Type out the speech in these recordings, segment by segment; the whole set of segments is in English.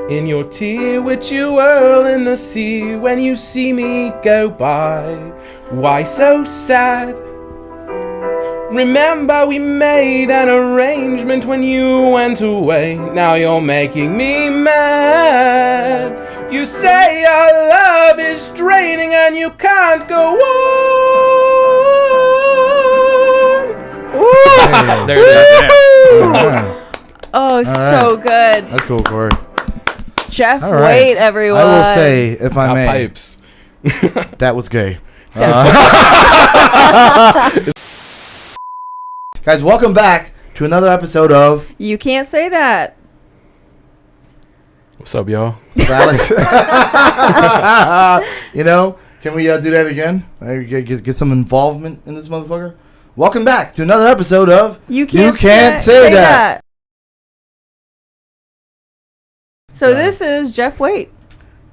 in your tea, which you whirl in the sea when you see me go by. Why so sad? Remember we made an arrangement when you went away. Now you're making me mad. You say your love is draining and you can't go on. Ooh. There it is. Oh, so good. That's cool, Corey. Jeff All right. Wait, everyone. I will say, if I may, Pipes. that was gay. Guys, welcome back to another episode of You Can't Say That. What's up, y'all? Alex. You know, can we do that again? Get some involvement in this motherfucker? Welcome back to another episode of You Can't Say That. So this is Jeff Wait.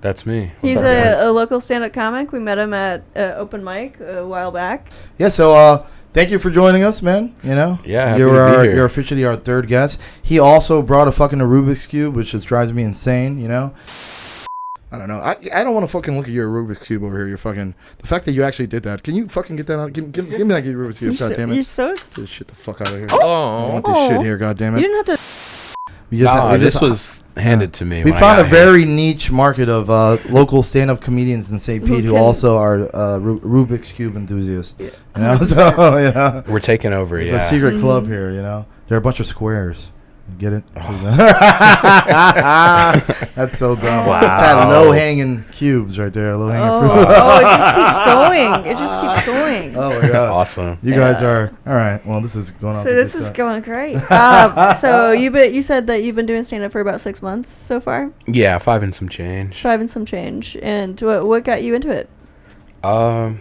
That's me. He's What's up, guys? a local stand-up comic. We met him at open mic a while back. Yeah, so thank you for joining us, man. You know, Yeah, happy to be here. You're officially our third guest. He also brought a fucking Rubik's Cube, which just drives me insane, you know? I don't know. I don't want to fucking look at your Rubik's Cube over here. You're fucking... The fact that you actually did that. Can you fucking get that out? Give me that Rubik's Cube, goddammit. You're so... Get shit the fuck out of here. Oh. I want this shit here, goddammit. You didn't have to... This was handed to me. We when I found a got very niche market of local stand-up comedians in St. Pete who also are Rubik's Cube enthusiasts. Yeah. You know, so here. We're taking over. it's Yeah. a secret club here. You know, there are a bunch of squares. Get it? That's so dumb. Wow. That low-hanging cubes right there. Low-hanging fruit. Oh, it just keeps going. It just keeps going. Oh my god. Awesome. You guys are all right. Well, this is going on. So this is going great. So you said that you've been doing stand-up for about 6 months so far? Yeah, 5 and some change. 5 and some change. And what got you into it? I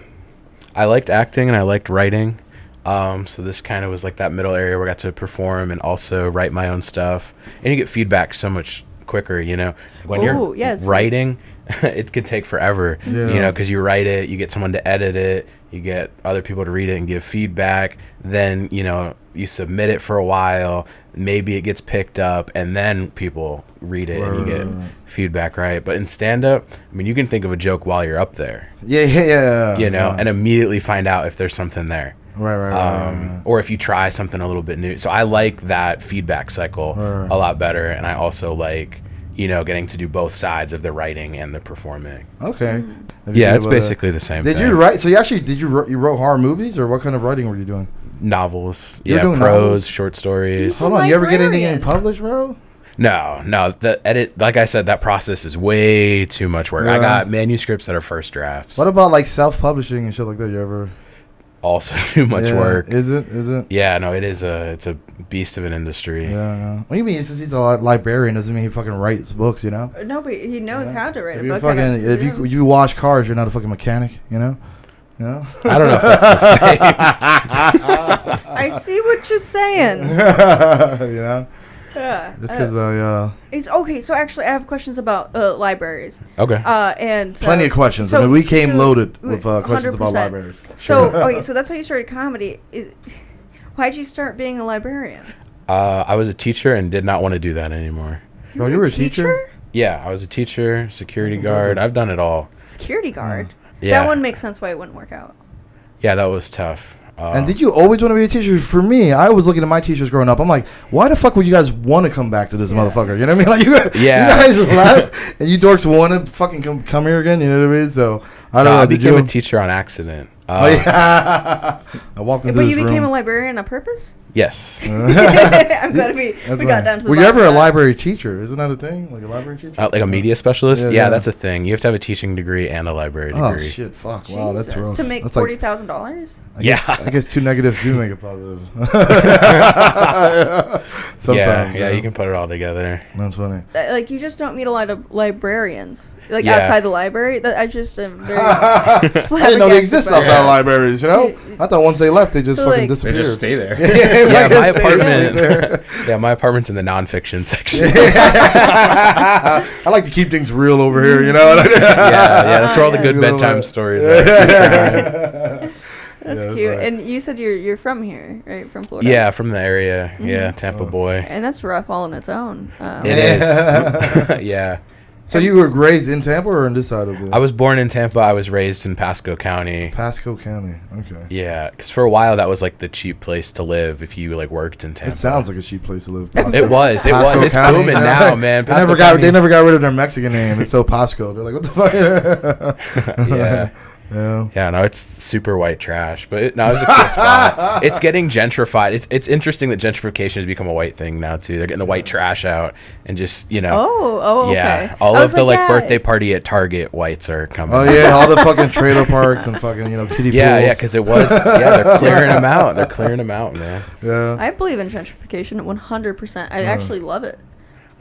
liked acting and I liked writing. So this kind of was like that middle area where I got to perform and also write my own stuff. And you get feedback so much quicker, you know. When you're writing, it can take forever, you know, because you write it, you get someone to edit it, you get other people to read it and give feedback. Then, you know, you submit it for a while, maybe it gets picked up, and then people read it and you get feedback, right? But in stand-up, I mean, you can think of a joke while you're up there. Yeah. You know, and immediately find out if there's something there. Right. Or if you try something a little bit new. So I like that feedback cycle a lot better, and I also like, you know, getting to do both sides of the writing and the performing. Okay. Yeah, it's basically the same thing. Did you write? So you actually you wrote horror movies, or what kind of writing were you doing? Novels. You were doing prose, novels? short stories. Hold on, you ever get anything published, bro? No. The edit, like I said, that process is way too much work. Yeah. I got manuscripts that are first drafts. What about like self-publishing and shit like that? You ever? Also too much work. Is it? Yeah, no, it's a beast of an industry. Yeah. What do you mean? Since he's a librarian, doesn't mean he fucking writes books, you know? No, but he knows how to write If a you book. if you wash cars, you're not a fucking mechanic, you know? Yeah. I don't know if that's the same. I see what you're saying. You know? Yeah. This is It's okay. So actually, I have questions about libraries. Okay. And plenty of questions. I mean, we came loaded with questions 100%. about libraries. So okay, so that's how you started comedy. Why'd you start being a librarian? I was a teacher and did not want to do that anymore. Oh, you were a teacher? Yeah, I was a teacher, security guard. I've done it all. Security guard. Yeah. That one makes sense why it wouldn't work out. Yeah, that was tough. And did you always want to be a teacher? For me, I was looking at my teachers growing up. I'm like, why the fuck would you guys want to come back to this motherfucker? You know what I mean? Like you guys left, and you dorks want to fucking come here again. You know what I mean? So I don't know. I became a teacher on accident. I walked into this room. But you became a librarian on purpose? Yes. I'm glad we got down to the Were you ever a library teacher? Isn't that a thing? Like a library teacher? Like a media specialist? Yeah, Yeah, that's a thing. You have to have a teaching degree and a library degree. Oh, shit. Fuck. Wow, that's rough. To make that's $40,000? I guess two negatives do make a positive. Sometimes. Yeah, you can put it all together. That's funny. Like, you just don't meet a lot of librarians. Like, outside the library. I just am very... I didn't know they exist outside libraries, you know? I thought once they left, they just fucking disappeared. They just stay there. My apartment's in the nonfiction section. I like to keep things real over here, you know? Yeah, that's where all the good bedtime stories are. That's it's cute. like- And you said you're from here, right? From Florida. Yeah, from the area. Yeah, Tampa boy. And that's rough all on its own. It is. Yeah. So you were raised in Tampa or on this side of the? I was born in Tampa. I was raised in Pasco County. Pasco County. Okay. Yeah, because for a while that was like the cheap place to live if you like worked in Tampa. It sounds like a cheap place to live. It was. Pasco It's County. booming now, man. They never got rid of their Mexican name. It's so Pasco. They're like, what the fuck? Yeah. Yeah. Yeah, no, it's super white trash, but it was a cool spot. It's getting gentrified. It's interesting that gentrification has become a white thing now too. They're getting the white trash out and just Oh, yeah, okay. all I of was the like, birthday it's- party at Target whites are coming. Oh yeah, all the fucking trailer parks and fucking kitty yeah, pools. because it was they're clearing them out. They're clearing them out, man. Yeah. I believe in gentrification 100%. I actually love it.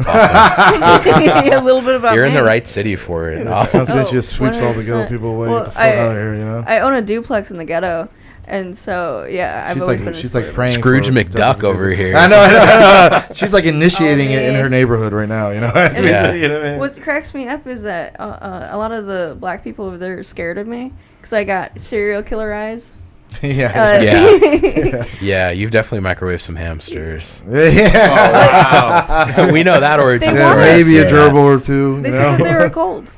Awesome. A little bit about You're in me. the right city for it. Constance just sweeps all the ghetto 100%. people away. Well, Get the fuck out of here, I own a duplex in the ghetto, and so yeah, I've always been. She's like praying. Scrooge for McDuck over here. I know. She's like initiating it in man. her neighborhood right now. You know. Yeah. You know what I mean? What cracks me up is that a lot of the black people over there are scared of me because I got serial killer eyes. Yeah. Yeah. Yeah, you've definitely microwaved some hamsters. Yeah. We know that origin They Yeah, story. wanted maybe a Yeah. gerbil or two. They you said know? that they were cold.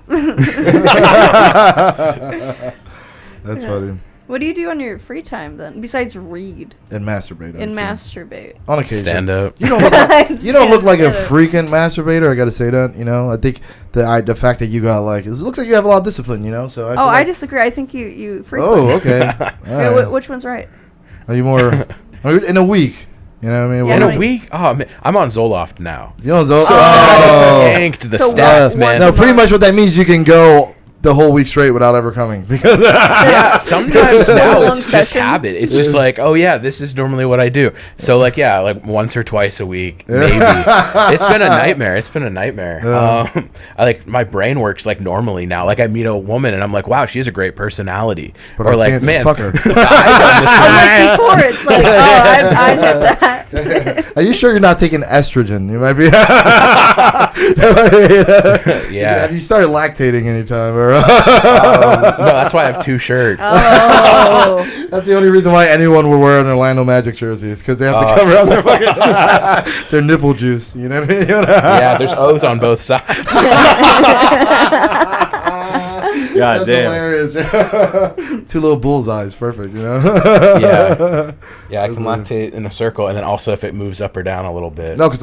That's Yeah. funny. What do you do on your free time then, besides read And masturbate. and I'd masturbate? say. On occasion. Stand up. You don't look like, you don't look like a Stand up. freaking masturbator. I got to say that. I think the fact that you got it looks like you have a lot of discipline. So I feel I like, disagree. I think you frequent. Oh, okay. All Yeah, right. which one's right? Are you more in a week? You know what I mean? Yeah, In What a no, is- week? Oh, man. I'm on Zoloft now. You know, So oh. I tanked the So stats, what- man. No, pretty much what that means, you can go the whole week straight without ever coming because Yeah, sometimes One now long it's just session. habit. It's just like, oh yeah, this is normally what I do. So like, yeah, like once or twice a week, maybe. It's been a nightmare. Yeah. I like my brain works like normally now. Like I meet a woman and I'm like, wow, she has a great personality. But or I like, can't man, fuck her. the eyes on this I'm like before it's like, I did that. Are you sure you're not taking estrogen? You might be. Yeah. Have you started lactating anytime? Or No, that's why I have two shirts. Oh, that's the only reason why anyone would wear an Orlando Magic jersey is because they have to cover up their fucking their nipple juice. You know what I mean? Yeah, there's O's on both sides. That's damn. hilarious. Two little bullseyes, perfect. Yeah. Yeah, I can lactate in a circle, and then also if it moves up or down a little bit. No, because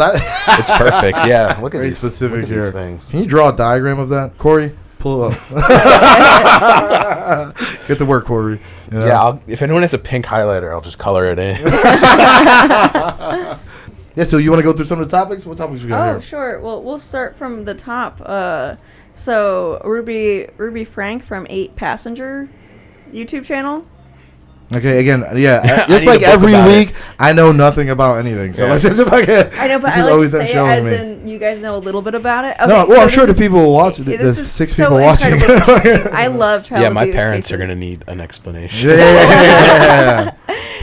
It's perfect. Yeah, look at very these specific look at here. these things. Can you draw a diagram of that, Corey? Pull it up. Get to work, Corey. You know? Yeah, if anyone has a pink highlighter, I'll just color it in. Yeah. So you want to go through some of the topics? What topics we got oh, here? sure. Well, we'll start from the top. So Ruby Franke from 8 Passenger YouTube channel. Okay. Again, yeah. I Just need like a book every about week, I know nothing about anything. So Yeah. let's just fucking. I know, but this I is like always to them say it showing as me. in you guys know a little bit about it. No, Okay, well, so I'm sure the this is- people will watch. The this is 6 so people watching. incredible. I love child Yeah, my abuse parents are cases. gonna need an explanation. Yeah.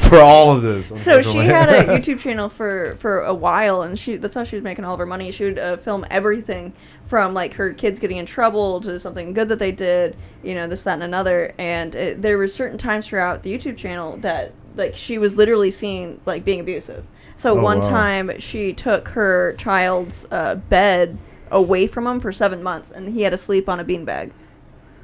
For all of this. So she unfortunately. had a YouTube channel for a while, and that's how she was making all of her money. She would film everything from like her kids getting in trouble to something good that they did, this, that, and another. And there were certain times throughout the YouTube channel that like she was literally seen like being abusive. So Oh, one wow. time she took her child's bed away from him for 7 months, and he had to sleep on a beanbag.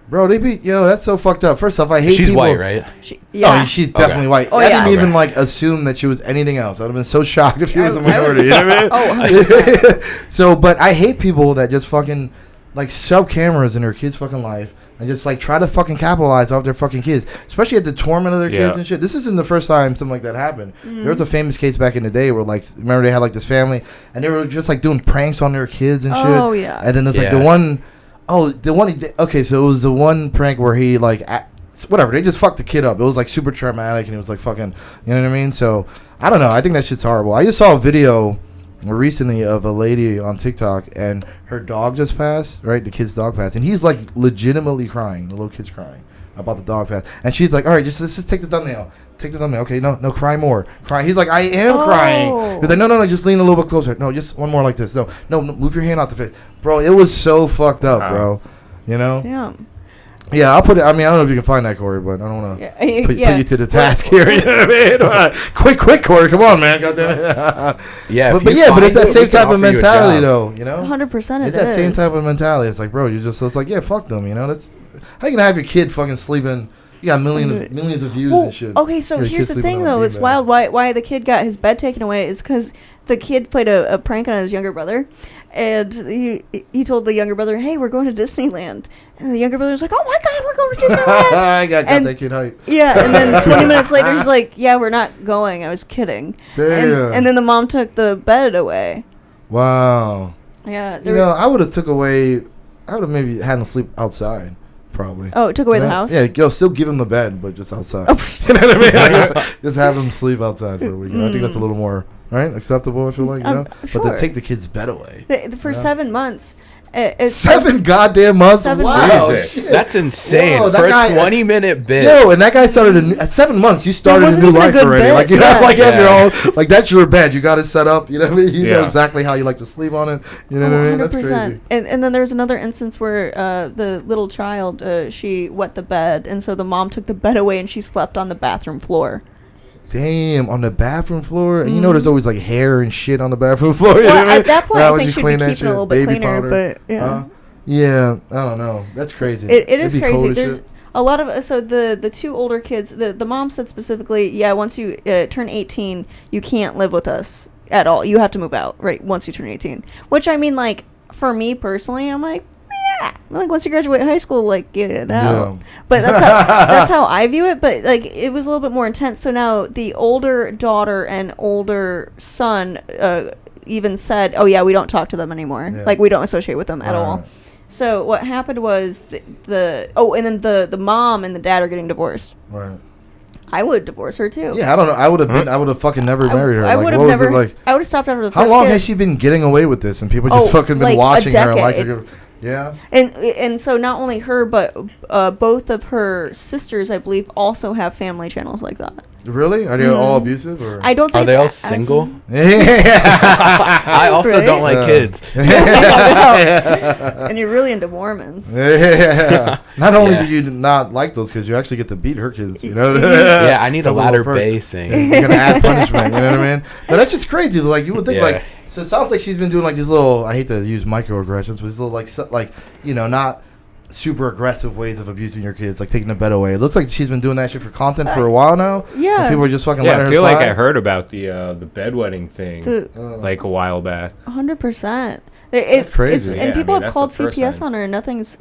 Bro, that's so fucked up. First off, I hate She's people. white, right? Yeah. Oh, she's definitely white. Oh, I yeah. didn't even Okay. assume that she was anything else. I would have been so shocked if she was a I minority. You know what I mean? Oh, 100%. So, but I hate people that just fucking like shove cameras in their kids' fucking life and just like try to fucking capitalize off their fucking kids, especially at the torment of their kids Yeah. and shit. This isn't the first time something like that happened. Mm-hmm. There was a famous case back in the day where like remember they had like this family and they were just like doing pranks on their kids and shit. Oh, yeah. And then there's like Yeah. the one. Oh, the one. Okay, so it was the one prank where he like. Whatever, they just fucked the kid up. It was like super traumatic, and it was like fucking, you know what I mean? So I don't know. I think that shit's horrible. I just saw a video recently of a lady on TikTok, and her dog just passed. Right, the kid's dog passed, and he's like legitimately crying. The little kid's crying about the dog pass, and she's like, "All right, let's just take the thumbnail. Take the thumbnail. Okay, no, cry more. Cry." He's like, "I am crying." He's like, "No, just lean a little bit closer. No, just one more like this. No, move your hand out the face, bro." It was so fucked up, bro. You know. Damn. Yeah, I'll put it. I mean, I don't know if you can find that, Corey, but I don't want to put you to the task here. You know what I mean? Quick, Corey, come on, man. Goddamn it. Yeah, but it's that same type of mentality, though. You know, 100%. It's that same type of mentality. It's like, bro, it's like, yeah, fuck them. You know, that's how you gonna have your kid fucking sleeping. You got millions of views and shit. Okay, so here's the thing, though. It's wild. Why the kid got his bed taken away is because the kid played a prank on his younger brother. And he told the younger brother, hey, we're going to Disneyland. And the younger brother was like, oh, my God, we're going to Disneyland. I got that kid hype. Yeah, and then 20 minutes later, he's like, yeah, we're not going. I was kidding. Damn. And then the mom took the bed away. Wow. Yeah. I would have maybe had him sleep outside. Probably. Oh, it took away the house? Yeah, still give him the bed, but just outside. You know what I mean? Just have him sleep outside for a week. I think that's a little more acceptable. I feel like, sure. But to take the kid's bed away for 7 months. 7 goddamn months. 7 wow, months. That's insane. Whoa, for a 20-minute bit. Yo, and that guy started at 7 months. You started a new life already. Bit. Like you have your own. Like that's your bed. You got it set up. You know what I mean? You know exactly how you like to sleep on it. You know what I mean? That's crazy. And then there's another instance where the little child she wet the bed, and so the mom took the bed away and she slept on the bathroom floor. Damn, on the bathroom floor? And you know there's always like hair and shit on the bathroom floor. You know well, what I mean? At that point, I think she'd be keeping it a little bit cleaner, powder. but yeah. Yeah, I don't know. That's crazy. It is crazy. There's a lot of the 2 older kids. The mom said specifically, once you turn 18, you can't live with us at all. You have to move out, right? Once you turn 18. Which I mean, like for me personally, I'm like, yeah. Like once you graduate high school, like get out. Yeah. But that's how I view it. But like it was a little bit more intense. So now the older daughter and older son even said, "Oh yeah, we don't talk to them anymore. Yeah. Like we don't associate with them at all." So what happened was and then the mom and the dad are getting divorced. Right. I would divorce her too. Yeah, I don't know. I would have fucking never married her. I would have never. I would have stopped after the first How long kid. has she been getting away with this, and people just fucking been watching her like her? Yeah. And so not only her, but both of her sisters, I believe, also have family channels like that. Really? Are they all abusive? Or? I don't think. Are they all single? Yeah. I also don't like kids. And you're really into Mormons. Yeah. Not only do you not like those kids, you actually get to beat her kids. You know. Yeah, I need a ladder basing. You're gonna add punishment. You know what I mean? But that's just crazy. Like you would think like. So it sounds like she's been doing like these little. I hate to use microaggressions, but these little like not super aggressive ways of abusing your kids, like taking the bed away. It looks like she's been doing that shit for content for a while now. Yeah, people are just fucking letting her slide. I feel like I heard about the bedwetting thing like a while back. 100%. It's crazy. And people have called CPS on her, and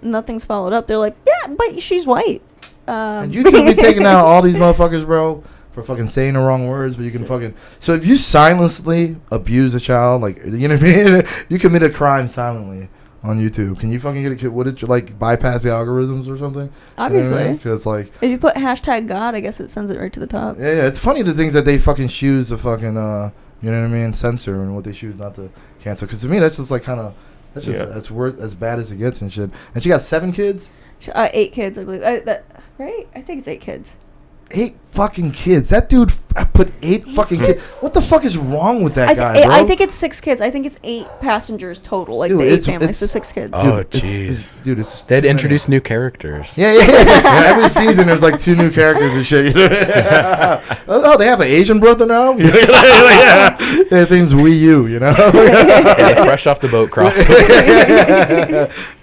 nothing's followed up. They're like, yeah, but she's white. And you can be taking out all these motherfuckers, bro, for fucking saying the wrong words, but you can fucking. So if you silently abuse a child, like, you know what I mean? You commit a crime silently on YouTube. Can you fucking get a kid? Would it like bypass the algorithms or something? Obviously. Because like. If you put #God, I guess it sends it right to the top. Yeah. It's funny the things that they fucking choose to fucking, you know what I mean, censor, and what they choose not to cancel. Because to me, that's just like kind of. That's just that's worth as bad as it gets and shit. And she got 7 kids? 8 kids, I believe. Right? I think it's 8 kids. 8 fucking kids. That dude put 8 fucking kids. What the fuck is wrong with that guy, bro? I think it's 6 kids. I think it's 8 passengers total. Like dude, the 8 families, so 6 kids. Oh, jeez. Dude, it's they'd introduce new characters. Yeah. Every season there's like 2 new characters and shit. Oh, they have an Asian brother now? Yeah. His name's Wii U, you know? Fresh off the boat crossing.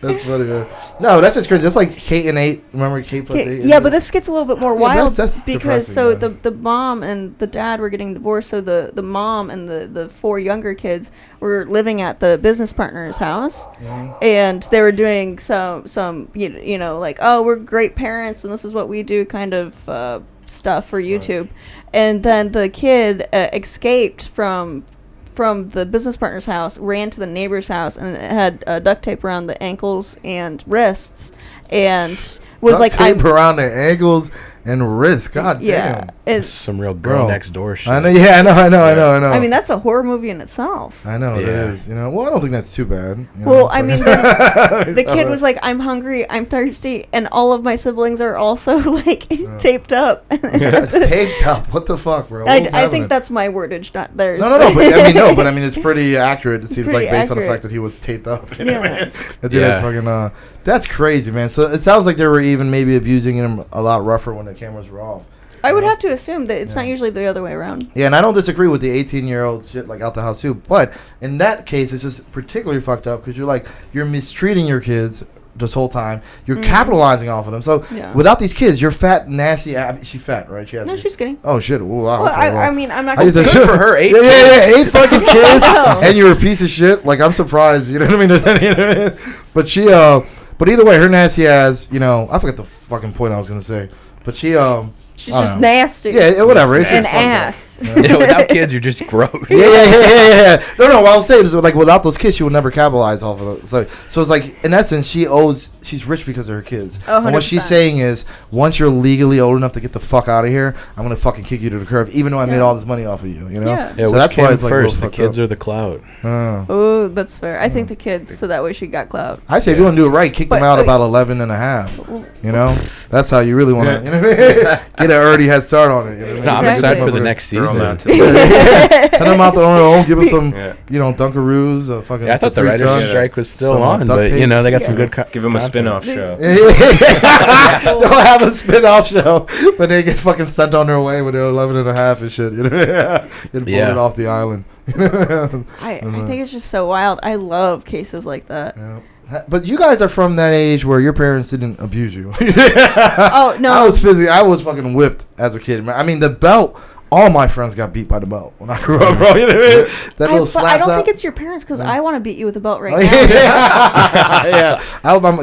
That's funny, man. No, that's just crazy. That's like Kate and 8. Remember Kate plus 8? Yeah, but this gets a little bit more wild. That's because the mom and the dad were getting divorced, so the mom and the 4 younger kids were living at the business partner's house, and they were doing some you know like, oh, we're great parents and this is what we do kind of stuff for YouTube. And then the kid escaped from the business partner's house, ran to the neighbor's house, and it had duct tape around the ankles and wrists, and was duct tape around the ankles and risk. God Yeah, damn. it's Some real girl next door shit. I know. Yeah, I know. I mean, that's a horror movie in itself. I know it is. You know, well, I don't think that's too bad. Well, I mean, the kid was like, "I'm hungry, I'm thirsty," and all of my siblings are also like taped up. Taped up. What the fuck, bro? I think that's my wordage, not theirs. No. But I mean, it's pretty accurate. It seems like based on the fact that he was taped up. Yeah. That's fucking. That's crazy, man. So it sounds like they were even maybe abusing him a lot rougher when the cameras were off. I would have to assume that it's not usually the other way around. Yeah, and I don't disagree with the 18-year-old shit like out the house too. But in that case, it's just particularly fucked up because you're mistreating your kids this whole time. You're capitalizing off of them. So without these kids, you're fat, nasty. She's fat, right? She's skinny. Oh shit! Ooh, wow. Well, Okay, I mean, I'm not going to say for her. 8 8 fucking kids, and you're a piece of shit. Like I'm surprised. You know what I mean? There's any, but she but either way, her nasty ass. You know, I forgot the fucking point I was gonna say. But she's just nasty. Yeah, whatever. It's an just ass. Yeah, without kids, you're just gross. Yeah. No. What I'll say is, like, without those kids, she would never capitalize off of it. So it's like, in essence, she's rich because of her kids. And what she's saying is, once you're legally old enough to get the fuck out of here, I'm gonna fucking kick you to the curb, even though I made all this money off of you. You know. Yeah. So that's why it's like first. The kids or the clout. Oh, that's fair. I think the kids, so that way she got clout. I say if you want to do it right, kick them out about 11 and a half. You know, that's how you really want to. You know what I mean? Get an early head start on it. You know what I mean? No, I'm excited for the next season. Send them out the own. Give them some, Dunkaroos. Fucking. Yeah, I thought the writer's strike was still on, but they got some good. Give them a spin-off show. They'll have a spin-off show, but they get fucking sent on their way when they're 11 and a half and shit. You know, get voted off the island. I think it's just so wild. I love cases like that. Yeah. But you guys are from that age where your parents didn't abuse you. Oh no, I was fucking whipped as a kid. I mean, the belt. All my friends got beat by the belt when I grew up, bro. You know what I mean? That little slap. I don't think it's your parents because I want to beat you with a belt right now. Yeah,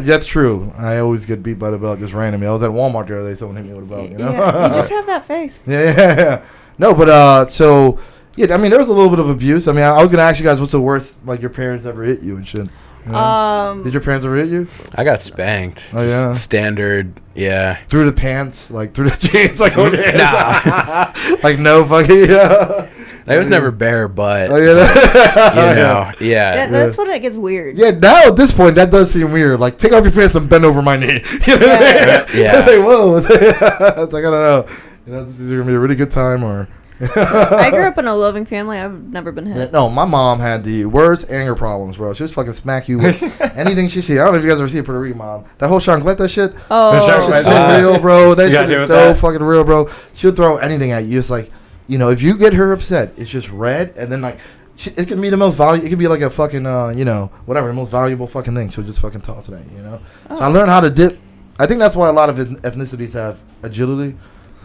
that's true. I always get beat by the belt just randomly. I was at Walmart the other day. Someone hit me with a belt. You know? Yeah, you just have that face. Yeah. No, but so yeah. I mean, there was a little bit of abuse. I mean, I was gonna ask you guys, what's the worst like your parents ever hit you and shit. You know? Did your parents ever hit you? I got spanked. Oh yeah, standard. Yeah, through the pants, like through the jeans, like okay. Nah. Like no fucking. It was never bare butt. Oh, yeah. Yeah, that's when it gets weird. Yeah, now at this point that does seem weird. Like take off your pants and bend over my knee. You know what I mean? Yeah. It's like whoa. It's like I don't know. You know, this is either gonna be a really good time or. I grew up in a loving family. I've never been hit. No, my mom had the worst anger problems, bro. She just fucking smack you with anything she see. I don't know if you guys ever see a Puerto Rican mom. That whole Changleta shit. Oh, that shit's so real, bro. That shit is so fucking real, bro. She'll throw anything at you. It's like, if you get her upset, it's just red, and then like, it can be the most valuable. It could be like a fucking, whatever, the most valuable fucking thing. She'll just fucking toss it at you, So I learned how to dip. I think that's why a lot of ethnicities have agility.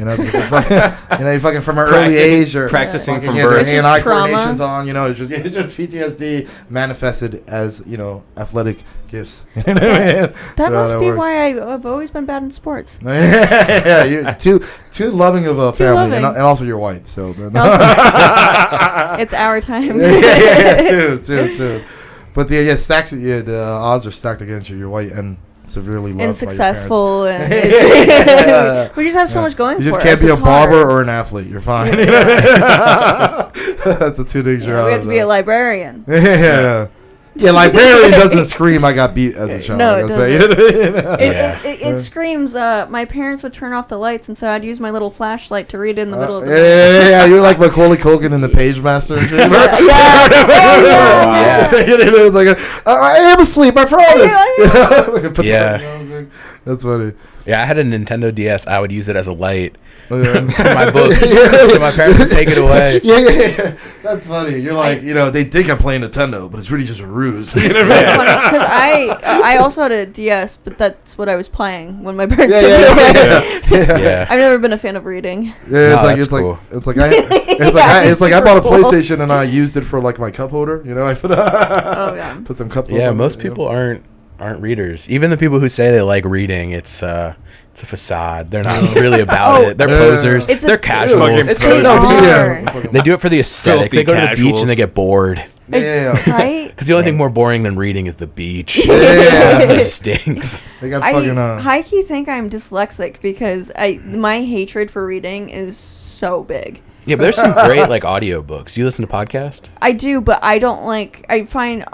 You fucking from an early age or practicing from birth. Hand-eye coordinations on, it's just PTSD manifested as, athletic gifts. You know what I mean? That must be why I've always been bad in sports. Yeah, you're too loving of a family, and also you're white, so. It's our time. Soon. But the odds are stacked against you. You're white and severely loved and successful, by and we just have so much going for us. You just can't be a barber or an athlete. You're fine. That's the two things you're out. We have to be a librarian. Yeah, librarian doesn't scream. I got beat as a child. No, it doesn't. It screams. My parents would turn off the lights, and so I'd use my little flashlight to read in the middle of the night. Yeah. You're like Macaulay Culkin in the Page Master. It was like, I am asleep. I promise. Yeah. That's funny. Yeah, I had a Nintendo DS. I would use it as a light for my books, so my parents would take it away. Yeah. That's funny. You're like, they think I'm playing Nintendo, but it's really just a ruse. Because I also had a DS, but that's what I was playing when my parents took it away. Yeah. I've never been a fan of reading. Yeah, I bought a PlayStation and I used it for like my cup holder. I put some cups. Yeah, most people aren't readers. Even the people who say they like reading, it's a facade. They're not really about it. They're posers. They're casuals. It's they do it for the aesthetic. They go to the beach and they get bored. Yeah. Right? Because the only thing more boring than reading is the beach. Yeah. It stinks. They got I fucking high-key think I'm dyslexic because my hatred for reading is so big. Yeah, but there's some great like audiobooks. You listen to podcasts? I do, but I don't like. I find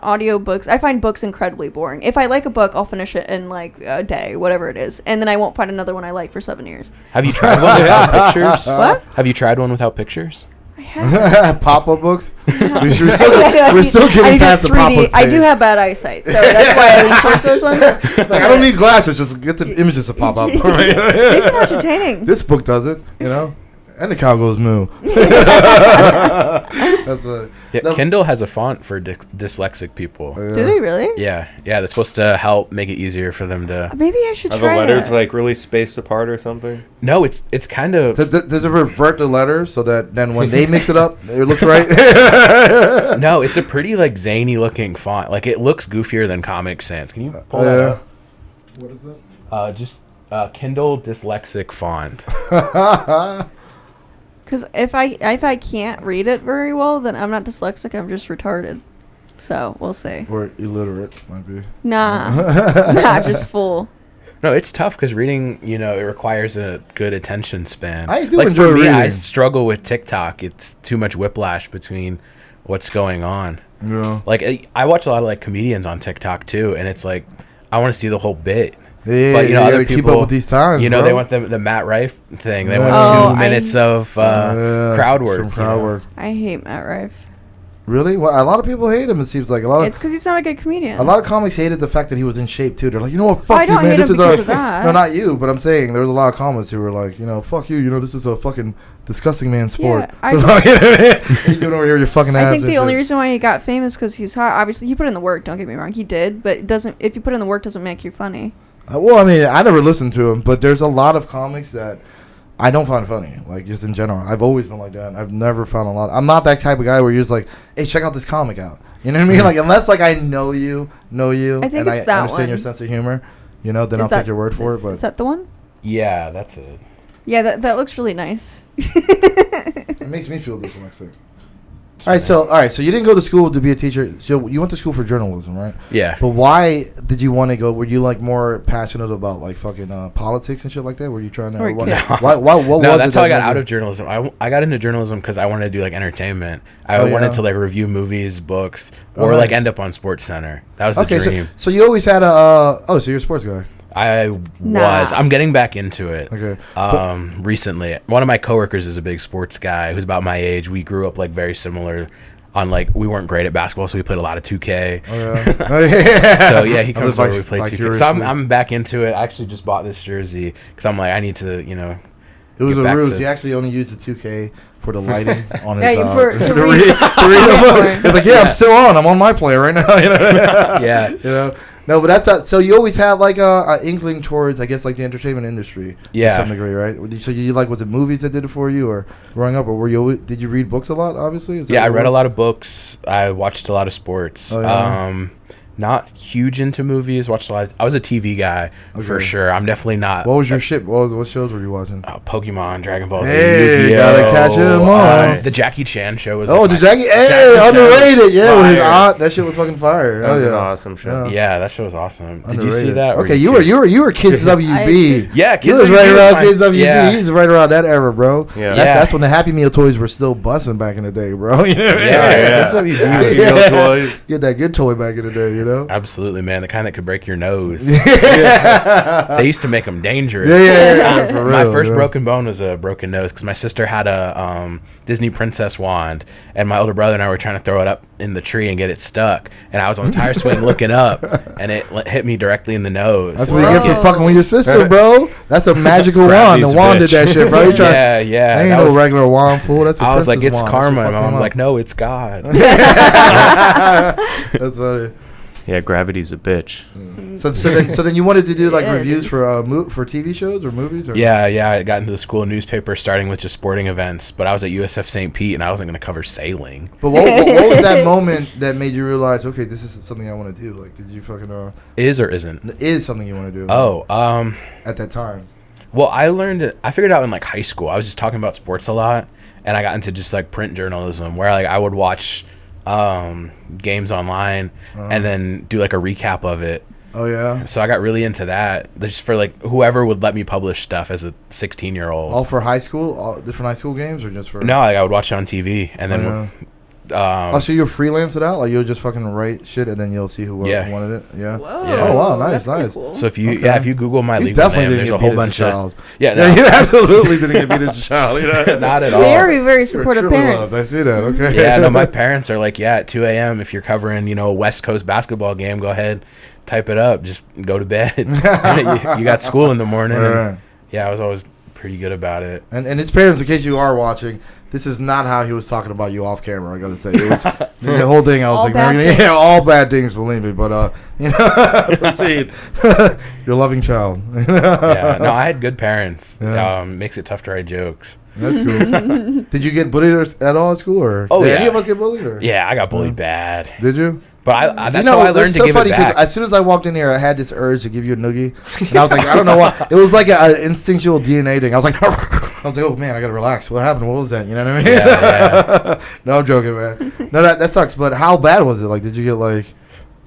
books incredibly boring. If I like a book, I'll finish it in like a day, whatever it is, and then I won't find another one I like for 7 years. Have you tried one without pictures? What? Have you tried one without pictures? I have. pop-up books. We're still I getting need past a the 3D. pop-up I do phase. have bad eyesight, so that's why I lean towards those ones. Like, I don't need glasses. Just get the images to pop up. These are more entertaining. This book does it, you know. And the cow goes moo. That's what. Yeah, No. Kindle has a font for dyslexic people. Do they really? Yeah, that's supposed to help make it easier for them to. Maybe I should Are the try letters that. like really spaced apart or something? No, it's kind of. Does it revert the letters so that then when they mix it up, it looks right? No, it's a pretty like zany looking font. Like it looks goofier than Comic Sans. Can you pull that up? What is that? Just Kindle dyslexic font. Because if I can't read it very well, then I'm not dyslexic. I'm just retarded. So we'll see. Or illiterate, might be. Nah, nah, just full. No, it's tough because reading, it requires a good attention span. I do like enjoy for me, I reading. struggle with TikTok. It's too much whiplash between what's going on. Yeah. Like I watch a lot of like comedians on TikTok too, and it's like I want to see the whole bit. Yeah, But you other gotta keep people, up with these times. they bro. want the Matt Rife thing. They Yeah. want Oh, 2 minutes of crowd work. Some crowd work. I hate Matt Rife. Really? Well, a lot of people hate him. It seems like a lot It's because he's not a good comedian. A lot of comics hated the fact that he was in shape too. They're like, you know what, fuck I you, don't man. hate This him is our because of that. no, not you, but I'm saying there was a lot of comments who were like, fuck you. This is a fucking disgusting man sport. Yeah, What are you doing over here with your fucking abs? I think and the only shit? reason why he got famous because he's hot. Obviously, he put in the work. Don't get me wrong, he did. But it doesn't. If you put in the work, doesn't make you funny. Well, I mean, I never listened to him, but there's a lot of comics that I don't find funny, like just in general. I've always been like that. I've never found a lot. I'm not that type of guy where you're just like, hey, check out this comic out. You know what I mean? Like, unless like I know you, I think and I it's that understand one. your sense of humor, then Is I'll that- take your word for it. But Is that the one? Yeah, that's it. Yeah, that looks really nice. it makes me feel dyslexic. All right, so you didn't go to school to be a teacher. So you went to school for journalism, right? Yeah. But why did you want to go? Were you like more passionate about like fucking politics and shit like that? Were you trying to? Or What, kids. what No, was that's it how I that got made out you- of journalism. I got into journalism because I wanted to do like entertainment. I Oh, wanted yeah? to like review movies, books, Oh, or like nice. end up on Sports Center. That was the Okay, dream. so you always had a so you're a sports guy. I Nah. was. I'm getting back into it. Okay. Recently, one of my coworkers is a big sports guy who's about my age. We grew up like very similar. On like we weren't great at basketball, so we played a lot of 2K. Oh yeah. Oh, yeah. So yeah, he I comes live over. We play 2K. So vicariously. I'm back into it. I actually just bought this jersey because I'm like I need to It was get a back ruse. to- He actually only used the 2K for the lighting on his. Yeah, to to read- read the book. It's like, yeah, I'm still on. I'm on my player right now. yeah. No, but that's so you always had like a inkling towards, I guess, like the entertainment industry. Yeah. To some degree, right? So you like, was it movies that did it for you, or growing up, or were you always, did you read books a lot? Obviously. Is that Yeah, I what it read a was? lot of books. I watched a lot of sports. Oh, yeah? Not huge into movies. Watched a lot. I was a TV guy for Okay. sure. I'm definitely not. What was your shit? What shows were you watching? Pokemon, Dragon Ball Z, Hey, Yu-Gi-Oh! gotta catch 'em all. The Jackie Chan show was. Oh, like the my- Jackie. Hey, Jackie Chan underrated. Yeah, with his fire. aunt. That shit was fucking fire. That was Oh, an yeah. awesome show. Yeah, that show was awesome. Did you see Underrated. that? or Okay, you you were Kids WB. Yeah, He Kids was WB right was around my- Kids WB. yeah. He was right around that era, bro. Yeah. That's when the Happy Meal toys were still busting back in the day, bro. You know what I mean? Yeah, Kids WB was- Happy Meal toys. Get that good toy back in the day, you know? Absolutely, man. The kind that could break your nose. Yeah, They used to make them dangerous. yeah, for real. My first you know? broken bone was a broken nose because my sister had a Disney princess wand, and my older brother and I were trying to throw it up in the tree and get it stuck. And I was on the tire swing looking up, and it hit me directly in the nose. That's what you get for Whoa. fucking with your sister, bro. That's a magical Grab wand. The these wand did bitch. that shit, bro. You try, Yeah, yeah. That ain't that no was- regular wand, fool. That's a I was like, princess it's wand. karma. That And shit my mom's fucked like, him no, it's God. up. That's funny. Yeah, gravity's a bitch. So then you wanted to do like Yeah, it reviews is. for TV shows or movies? Or? Yeah. I got into the school newspaper starting with just sporting events, but I was at USF St. Pete, and I wasn't going to cover sailing. But what was that moment that made you realize, okay, this is something I want to do? Like, did you fucking Is or isn't? is something you want to do? Oh, At that time. well, I figured out in like high school. I was just talking about sports a lot, and I got into just like print journalism, where like I would watch games online, and then do like a recap of it. Oh yeah. So I got really into that, just for like whoever would let me publish stuff as a 16-year-old. All for high school, all different high school games, or just for? No, like I would watch it on TV, and then. So you'll freelance it out, like you'll just fucking write shit, and then you'll see who wanted it. Yeah. Whoa. Yeah. Oh wow, nice. Cool. So if you Google my you legal definitely name, didn't there's a get whole beat as bunch a of child. no. You absolutely didn't get beat as a child. You know? Not at all. Very, very supportive parents. I see that. Okay. Yeah, no, my parents are like, at 2 a.m. if you're covering, a West Coast basketball game, go ahead, type it up, just go to bed. you got school in the morning. Right. And, yeah, I was always pretty good about it. And his parents, in case you are watching, this is not how he was talking about you off camera. I gotta say, it was the whole thing. I was All like, bad man, things. all bad things, believe me. But proceed. Your loving child. Yeah, no, I had good parents. Yeah. Makes it tough to write jokes. That's cool. Did you get bullied at all at school, or Oh, did yeah. any of us get bullied? Or? Yeah, I got bullied bad. Did you? But that's how I learned that's to so give funny it back. as soon as I walked in here, I had this urge to give you a noogie, and I was like, I don't know why. It was like an instinctual DNA thing. I was like, oh man, I gotta relax. What happened? What was that? You know what I mean? Yeah. No, I'm joking, man. No, that sucks. But how bad was it? Like, did you get like,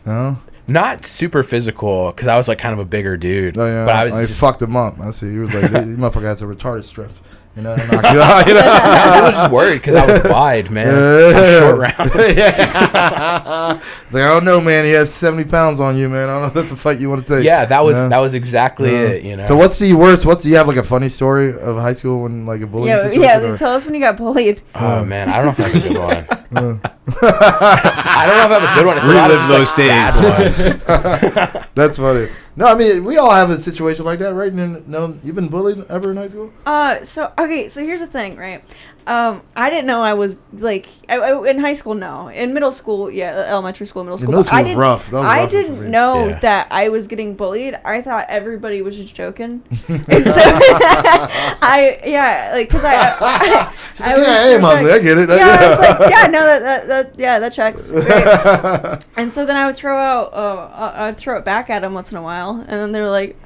no? Not super physical, because I was like kind of a bigger dude. Oh yeah. But I was I just fucked him up. I see. He was like, this motherfucker has a retarded strip. You know, knock you out, I was just worried because I was wide, man. I'm short round. Yeah. It's like, I don't know, man. He has 70 pounds on you, man. I don't know if that's a fight you want to take. Yeah, that was exactly it. So what's the worst? Do you have like a funny story of high school when like a bullying situation? Yeah. Tell us when you got bullied. Oh man, I don't know if I have a good one. I don't know if I have a good one. It's a lot of Relive just, like, sad ones. That's funny. No, I mean, we all have a situation like that, right? No, you've been bullied ever in high school? So here's the thing, right? I didn't know I was like in high school. No, in middle school, elementary school, middle school. Middle school I was didn't, rough. That was I rough for didn't me. know Yeah. that I was getting bullied. I thought everybody was just joking, and so because I was hey, so Mosley, I get it. Yeah, I was like, that checks. Right. And so then I would throw it back at them once in a while, and then they're like,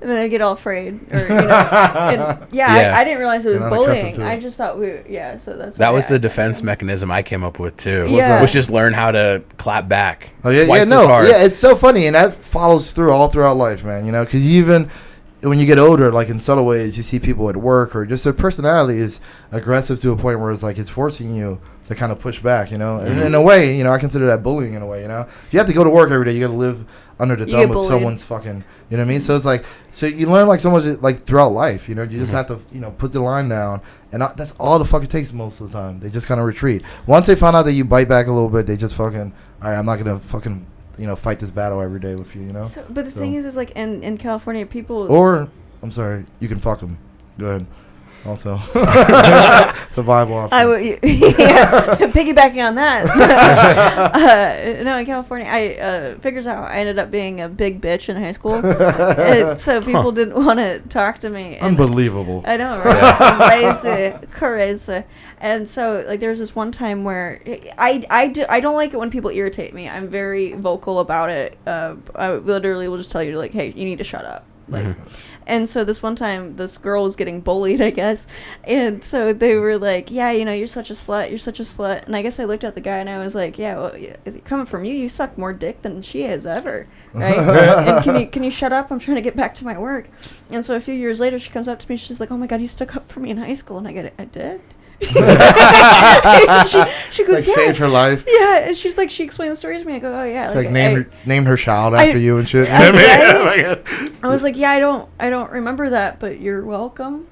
and then I get all afraid, or I didn't realize it was You're not accustomed bullying. to it. I just thought so that's That why was I- the defense mechanism I came up with too. Yeah. Was just learn how to clap back. Oh yeah, twice yeah, no, as hard. yeah, it's so funny, and that follows through all throughout life, man. You know, because even when you get older, like in subtle ways, you see people at work, or just their personality is aggressive to a point where it's like it's forcing you to kind of push back. You know, and in a way, you know, I consider that bullying in a way. You know, you have to go to work every day. You got to live under the You thumb get of bullied. someone's fucking. You know what I mean? So it's like, so you learn like so much like throughout life. You know, you just have to put the line down, and that's all the fuck it takes most of the time. They just kind of retreat. Once they find out that you bite back a little bit, they just fucking, all right, I'm not gonna fucking fight this battle every day with you. You know. So, but the thing is like in California, people. Or, I'm sorry, you can fuck them. Go ahead. Also, it's a viable option. Piggybacking on that. No, in California, I figures out I ended up being a big bitch in high school, and so people didn't want to talk to me. And Unbelievable. I know, right? Crazy. And so, like, there was this one time where I don't like it when people irritate me. I'm very vocal about it. I literally will just tell you, like, hey, you need to shut up. Like, and so this one time, this girl was getting bullied, I guess, and so they were like, "Yeah, you're such a slut. You're such a slut." And I guess I looked at the guy and I was like, "Yeah, well, coming from you, you suck more dick than she has ever, right? And can you shut up? I'm trying to get back to my work." And so a few years later, she comes up to me. She's like, "Oh my God, you stuck up for me in high school," and I did. she goes, Like yeah. saved her life. Yeah, and she's like, she explained the story to me. I go, oh yeah. It's like named her child after you and shit. You know I- what I right? mean? I was like, yeah, I don't remember that, but you're welcome.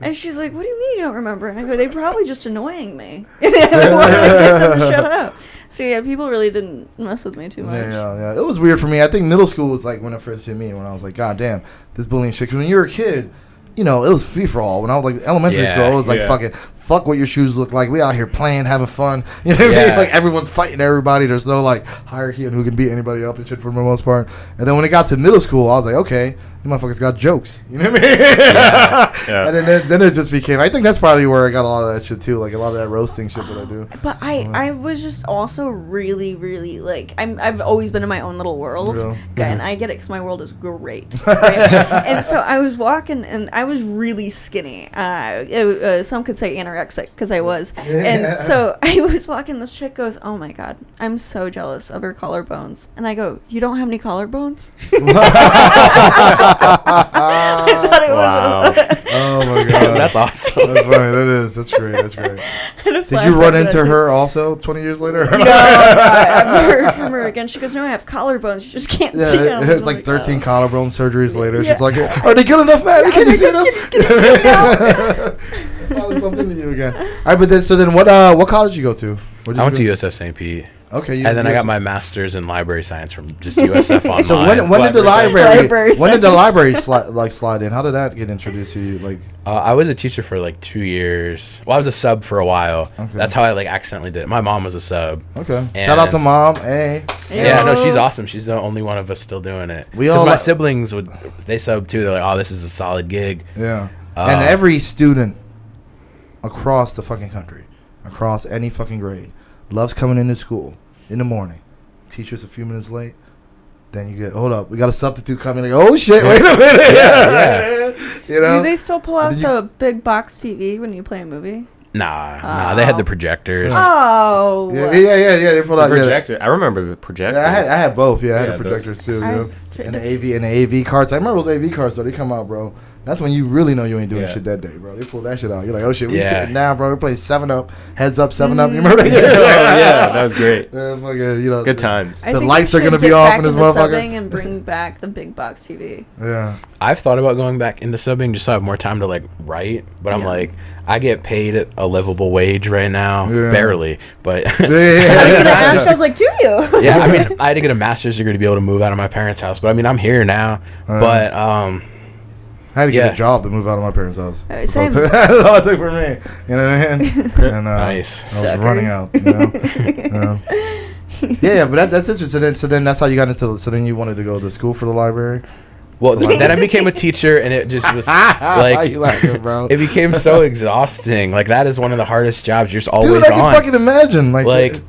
And she's like, what do you mean you don't remember? And I go, they probably just annoying me. And I wanted to get them to shut up. So yeah, people really didn't mess with me too much. Yeah. It was weird for me. I think middle school was like when it first hit me, when I was like, God damn, this bullying shit. Because when you were a kid, it was free for all. When I was like elementary school, it was like fuck what your shoes look like. We out here playing, having fun. You know what I mean? Like everyone's fighting everybody. There's no like hierarchy on who can beat anybody up and shit for the most part. And then when it got to middle school, I was like, okay, let You motherfuckers got jokes. You know what I mean? Yeah. And then it just became. I think that's probably where I got a lot of that shit too. Like a lot of that roasting shit that I do. But I was just also really, really like I've always been in my own little world, and I get it because my world is great. Right? And so I was walking, and I was really skinny. Some could say anorexic because I was. And so I was walking. This chick goes, "Oh my god, I'm so jealous of her collarbones." And I go, "You don't have any collarbones?" I thought it was. Oh my god, that's awesome. That's funny. That is. That's great. That's great. Did you run into her also 20 years later? No, I've never heard from her again. She goes, "No, I have collarbones. You just can't see them." It's like 13 collarbone surgeries later. She's like, "Are they good enough, man? Can you see them?" Probably bumped into you again. All right, but then what college did you go to? I went to USF St. Pete. Okay, and then I got my master's in library science from just USF Online. So when did the library slide in? How did that get introduced to you? Like, I was a teacher for like 2 years. Well, I was a sub for a while. Okay. That's how I like accidentally did it. My mom was a sub. Okay. Shout out to mom. Hey. Yeah, no, she's awesome. She's the only one of us still doing it. Because my siblings they sub too. They're like, "Oh, this is a solid gig." Yeah. And every student across the fucking country, across any fucking grade, loves coming into school in the morning. Teacher's a few minutes late. Then you get, hold up, we got a substitute coming. Like, oh shit, wait a minute. Yeah. You know? Do they still pull out the big box TV when you play a movie? Nah, they had the projectors. Oh. Yeah. They pulled out the projector. Yeah. I remember the projector. Yeah, I had both. Yeah, I had the projectors too. You know? And the AV cards. I remember those AV cards though. They come out, bro. That's when you really know you ain't doing shit that day, bro. They pull that shit out. You're like, oh shit, we sitting down, bro. We're playing 7-Up, Heads Up, 7-Up. You remember that? Yeah, that was great. Fucking, good times. The lights are gonna be off in this motherfucker. And bring back the big box TV. Yeah. I've thought about going back into subbing just so I have more time to like write, but I'm like, I get paid a livable wage right now, barely. But I was gonna ask. I was like, do you? Yeah, I mean, I had to get a master's degree to be able to move out of my parents' house, but I mean, I'm here now. But I had to get a job to move out of my parents' house. Same. That's all it took for me. You know what I mean? And, nice. I was running out. You know? Yeah, but that's interesting. So then that's how you got into. So then you wanted to go to school for the library. Well, then I became a teacher, and it just was like, bro? It became so exhausting. Like that is one of the hardest jobs. You're just always on. Dude, I can fucking imagine. Like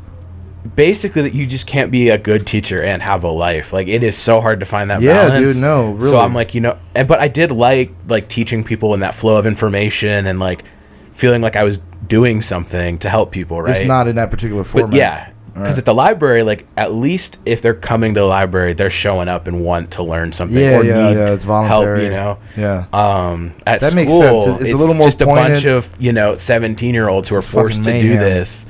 basically, that you just can't be a good teacher and have a life. Like it is so hard to find that balance. Yeah, dude, no, really. So I'm like, but I did like teaching people in that flow of information and like feeling like I was doing something to help people. Right? It's not in that particular format. But yeah. Because at the library, like, at least if they're coming to the library, they're showing up and want to learn something or need it's voluntary. Help, Yeah. At that school, makes sense. It's a little more just pointed. A bunch of, 17-year-olds who are forced to do this.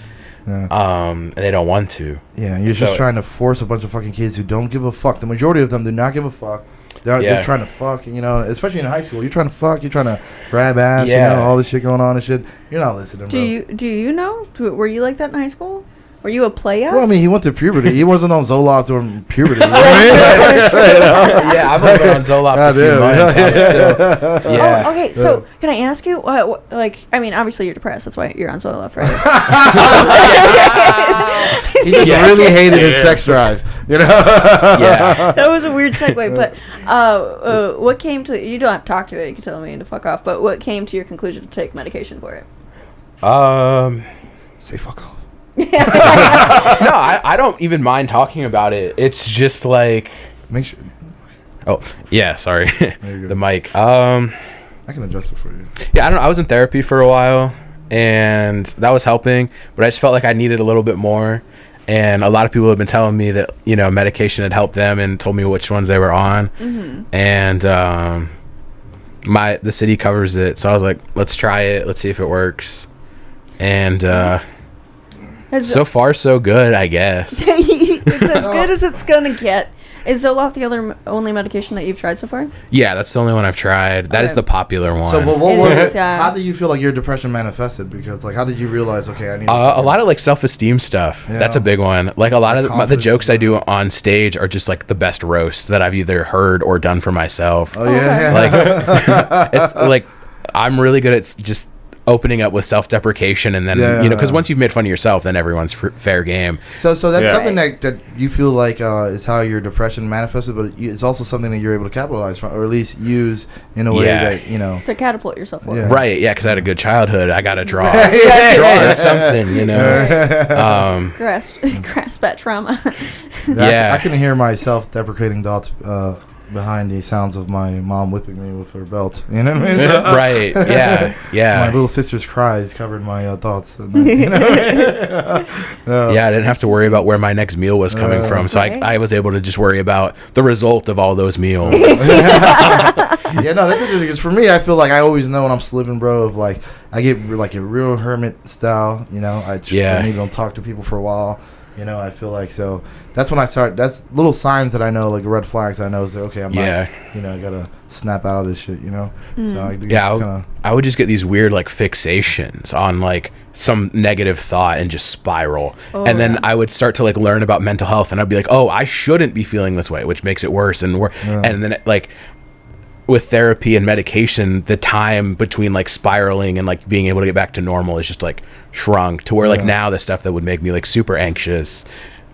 Yeah. And they don't want to. Yeah, you're just trying to force a bunch of fucking kids who don't give a fuck. The majority of them do not give a fuck. They're trying to fuck, especially in high school. You're trying to fuck, you're trying to grab ass, all this shit going on and shit. You're not listening, bro. Do you know? Were you like that in high school? Were you a playa? Well, I mean, he went to puberty. He wasn't on Zoloft during puberty. Yeah, I've only been on Zoloft a few months. Yeah. Oh, okay, so can I ask you, obviously you're depressed. That's why you're on Zoloft, right? He just really hated his sex drive, Yeah. That was a weird segue, but what came to, you don't have to talk to it, you can tell me to fuck off, but what came to your conclusion to take medication for it? Say fuck off. No, I don't even mind talking about it. It's just like, make sure. Oh yeah, sorry, the mic. I can adjust it for you. Yeah, I was in therapy for a while, and that was helping. But I just felt like I needed a little bit more. And a lot of people have been telling me that medication had helped them, and told me which ones they were on. Mm-hmm. And the city covers it, so I was like, let's try it. Let's see if it works. And so far, so good, I guess. It's as good as it's gonna get. Is Zoloft the only medication that you've tried so far? Yeah, that's the only one I've tried. That is the popular one. So, what was it? How do you feel like your depression manifested? Because, how did you realize, okay, I need a lot of, self-esteem stuff. Yeah. That's a big one. Like, a lot of the jokes I do on stage are just, the best roasts that I've either heard or done for myself. Oh, yeah. It's, I'm really good at just opening up with self-deprecation, and then because once you've made fun of yourself, then everyone's fair game. So that's something that you feel like is how your depression manifested, but it's also something that you're able to capitalize from, or at least use in a way that to catapult yourself forward. Right? Yeah, because I had a good childhood. I gotta draw something, grasp at trauma. I can hear my self-deprecating thoughts behind the sounds of my mom whipping me with her belt. You know what I mean? Right. Yeah. My little sister's cries covered my thoughts. And I didn't have to worry about where my next meal was coming from, so I was able to just worry about the result of all those meals. That's interesting. Because for me, I feel like I always know when I'm slipping, bro. Of like, I get like a real hermit style. I don't talk to people for a while. I feel like, so that's when I start. That's little signs that I know, like red flags. I know, is okay. I'm not, I gotta snap out of this shit. So I would just get these weird like fixations on like some negative thought and just spiral, and then I would start to like learn about mental health, and I'd be like, oh, I shouldn't be feeling this way, which makes it worse and worse. And then like with therapy and medication, the time between like spiraling and like being able to get back to normal is just like shrunk to where like now the stuff that would make me like super anxious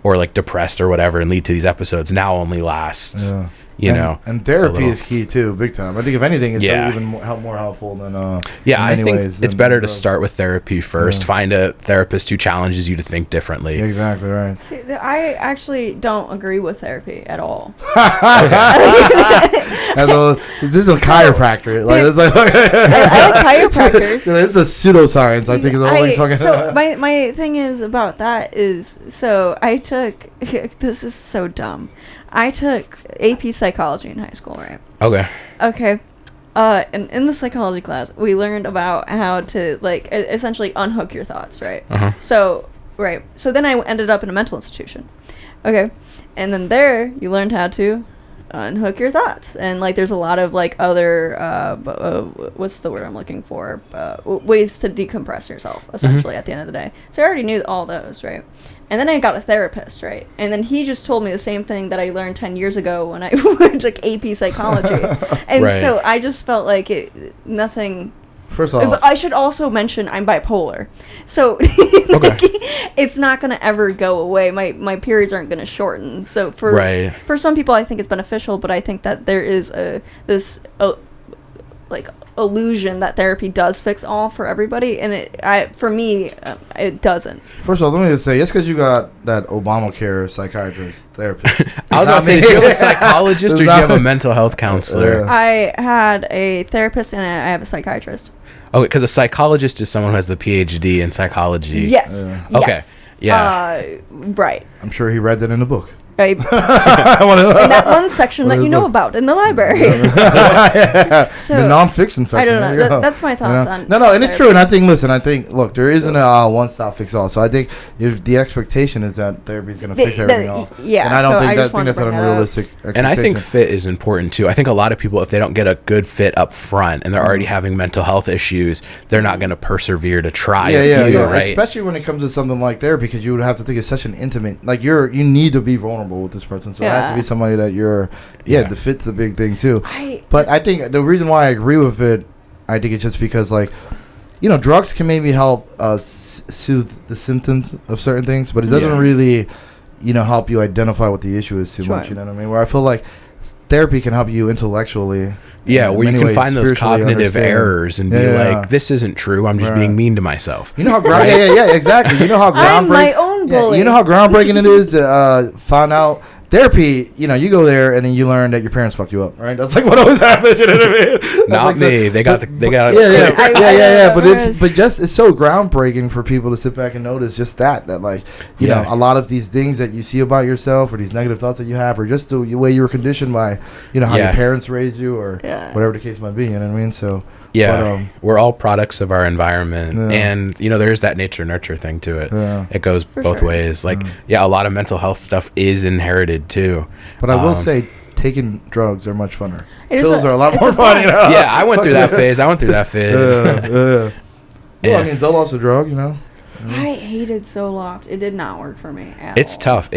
or like depressed or whatever and lead to these episodes now only lasts and therapy is key too, big time. I think if anything it's even more helpful than I think it's better to start with therapy first. Find a therapist who challenges you to think differently. Exactly right. See, I actually don't agree with therapy at all. This is a chiropractor. It's like I like chiropractors. It's a pseudoscience. I think it's always fucking. So my thing is about that is, so I took this is so dumb. I took AP psychology in high school, right? Okay. And in the psychology class, we learned about how to like essentially unhook your thoughts, right? So then I ended up in a mental institution. Okay. And then there you learned how to unhook your thoughts, and like there's a lot of like other what's the word I'm looking for, ways to decompress yourself essentially at the end of the day. So I already knew all those, right? And then I got a therapist, right? And then he just told me the same thing that I learned 10 years ago when I took AP psychology. And so I just felt like nothing. First off, I should also mention I'm bipolar, so it's not going to ever go away. My periods aren't going to shorten. So for some people, I think it's beneficial, but I think that there is this illusion that therapy does fix all for everybody, and for me, it doesn't. First of all, let me just say, just because you got that Obamacare psychiatrist therapist, I was about to say, do you have a psychologist or do you have a mental health counselor? I had a therapist and I have a psychiatrist. Okay, because a psychologist is someone who has the PhD in psychology. Yes. Yes. Right. I'm sure he read that in the book. In that one section that you know about in the library. So, the nonfiction section. I don't know. That's my thoughts on. No, and it's true. And I think, look, there isn't a one-stop fix all. So I think if the expectation is that therapy is going to fix everything all, and I don't think that's an unrealistic expectation. And I think fit is important too. I think a lot of people, if they don't get a good fit up front and they're already having mental health issues, they're not going to persevere to try. Right? Especially when it comes to something like therapy, because you would have to think it's such an intimate. Like you need to be vulnerable with this person, so it has to be somebody that you're the fit's a big thing too. But I think the reason why I agree with it, I think it's just because like drugs can maybe help soothe the symptoms of certain things, but it doesn't really help you identify what the issue is too much. You know what I mean? Where I feel like therapy can help you intellectually. Yeah, where you can find those cognitive errors and be like, this isn't true. I'm just being mean to myself. You know how exactly. You know how I'm my own bully. You know how groundbreaking it is to find out therapy. You go there and then you learn that your parents fucked you up. Right? That's like what always happens. You know what I mean? Not like me. They got. But just it's so groundbreaking for people to sit back and notice just that like a lot of these things that you see about yourself or these negative thoughts that you have or just the way you were conditioned by how your parents raised you or whatever the case might be. You know what I mean? So we're all products of our environment, and there's that nature nurture thing to it. It goes both ways. Like a lot of mental health stuff is inherited too. But I will say, taking drugs are much funner. Pills are a lot more fun. Yeah, I went through that phase. Well, I mean, Zoloft's a drug, I hated Zoloft. It did not work for me at It's all. tough.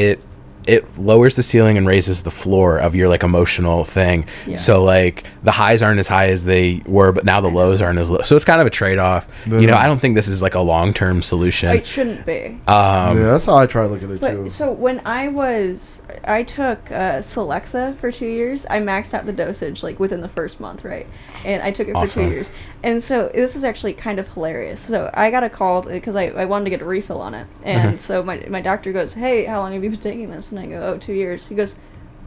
it lowers the ceiling and raises the floor of your like emotional thing. Yeah. So like the highs aren't as high as they were, but now the lows aren't as low. So it's kind of a trade-off. You know, I don't think this is like a long-term solution. It shouldn't be. Yeah, that's how I try to look at it But too. so when I took Celexa for 2 years. I maxed out the dosage like within the first month, right? And I took it for 2 years. And so this is actually kind of hilarious. So I got a call because I wanted to get a refill on it. And so my doctor goes, hey, how long have you been taking this? And I go, 2 years. He goes,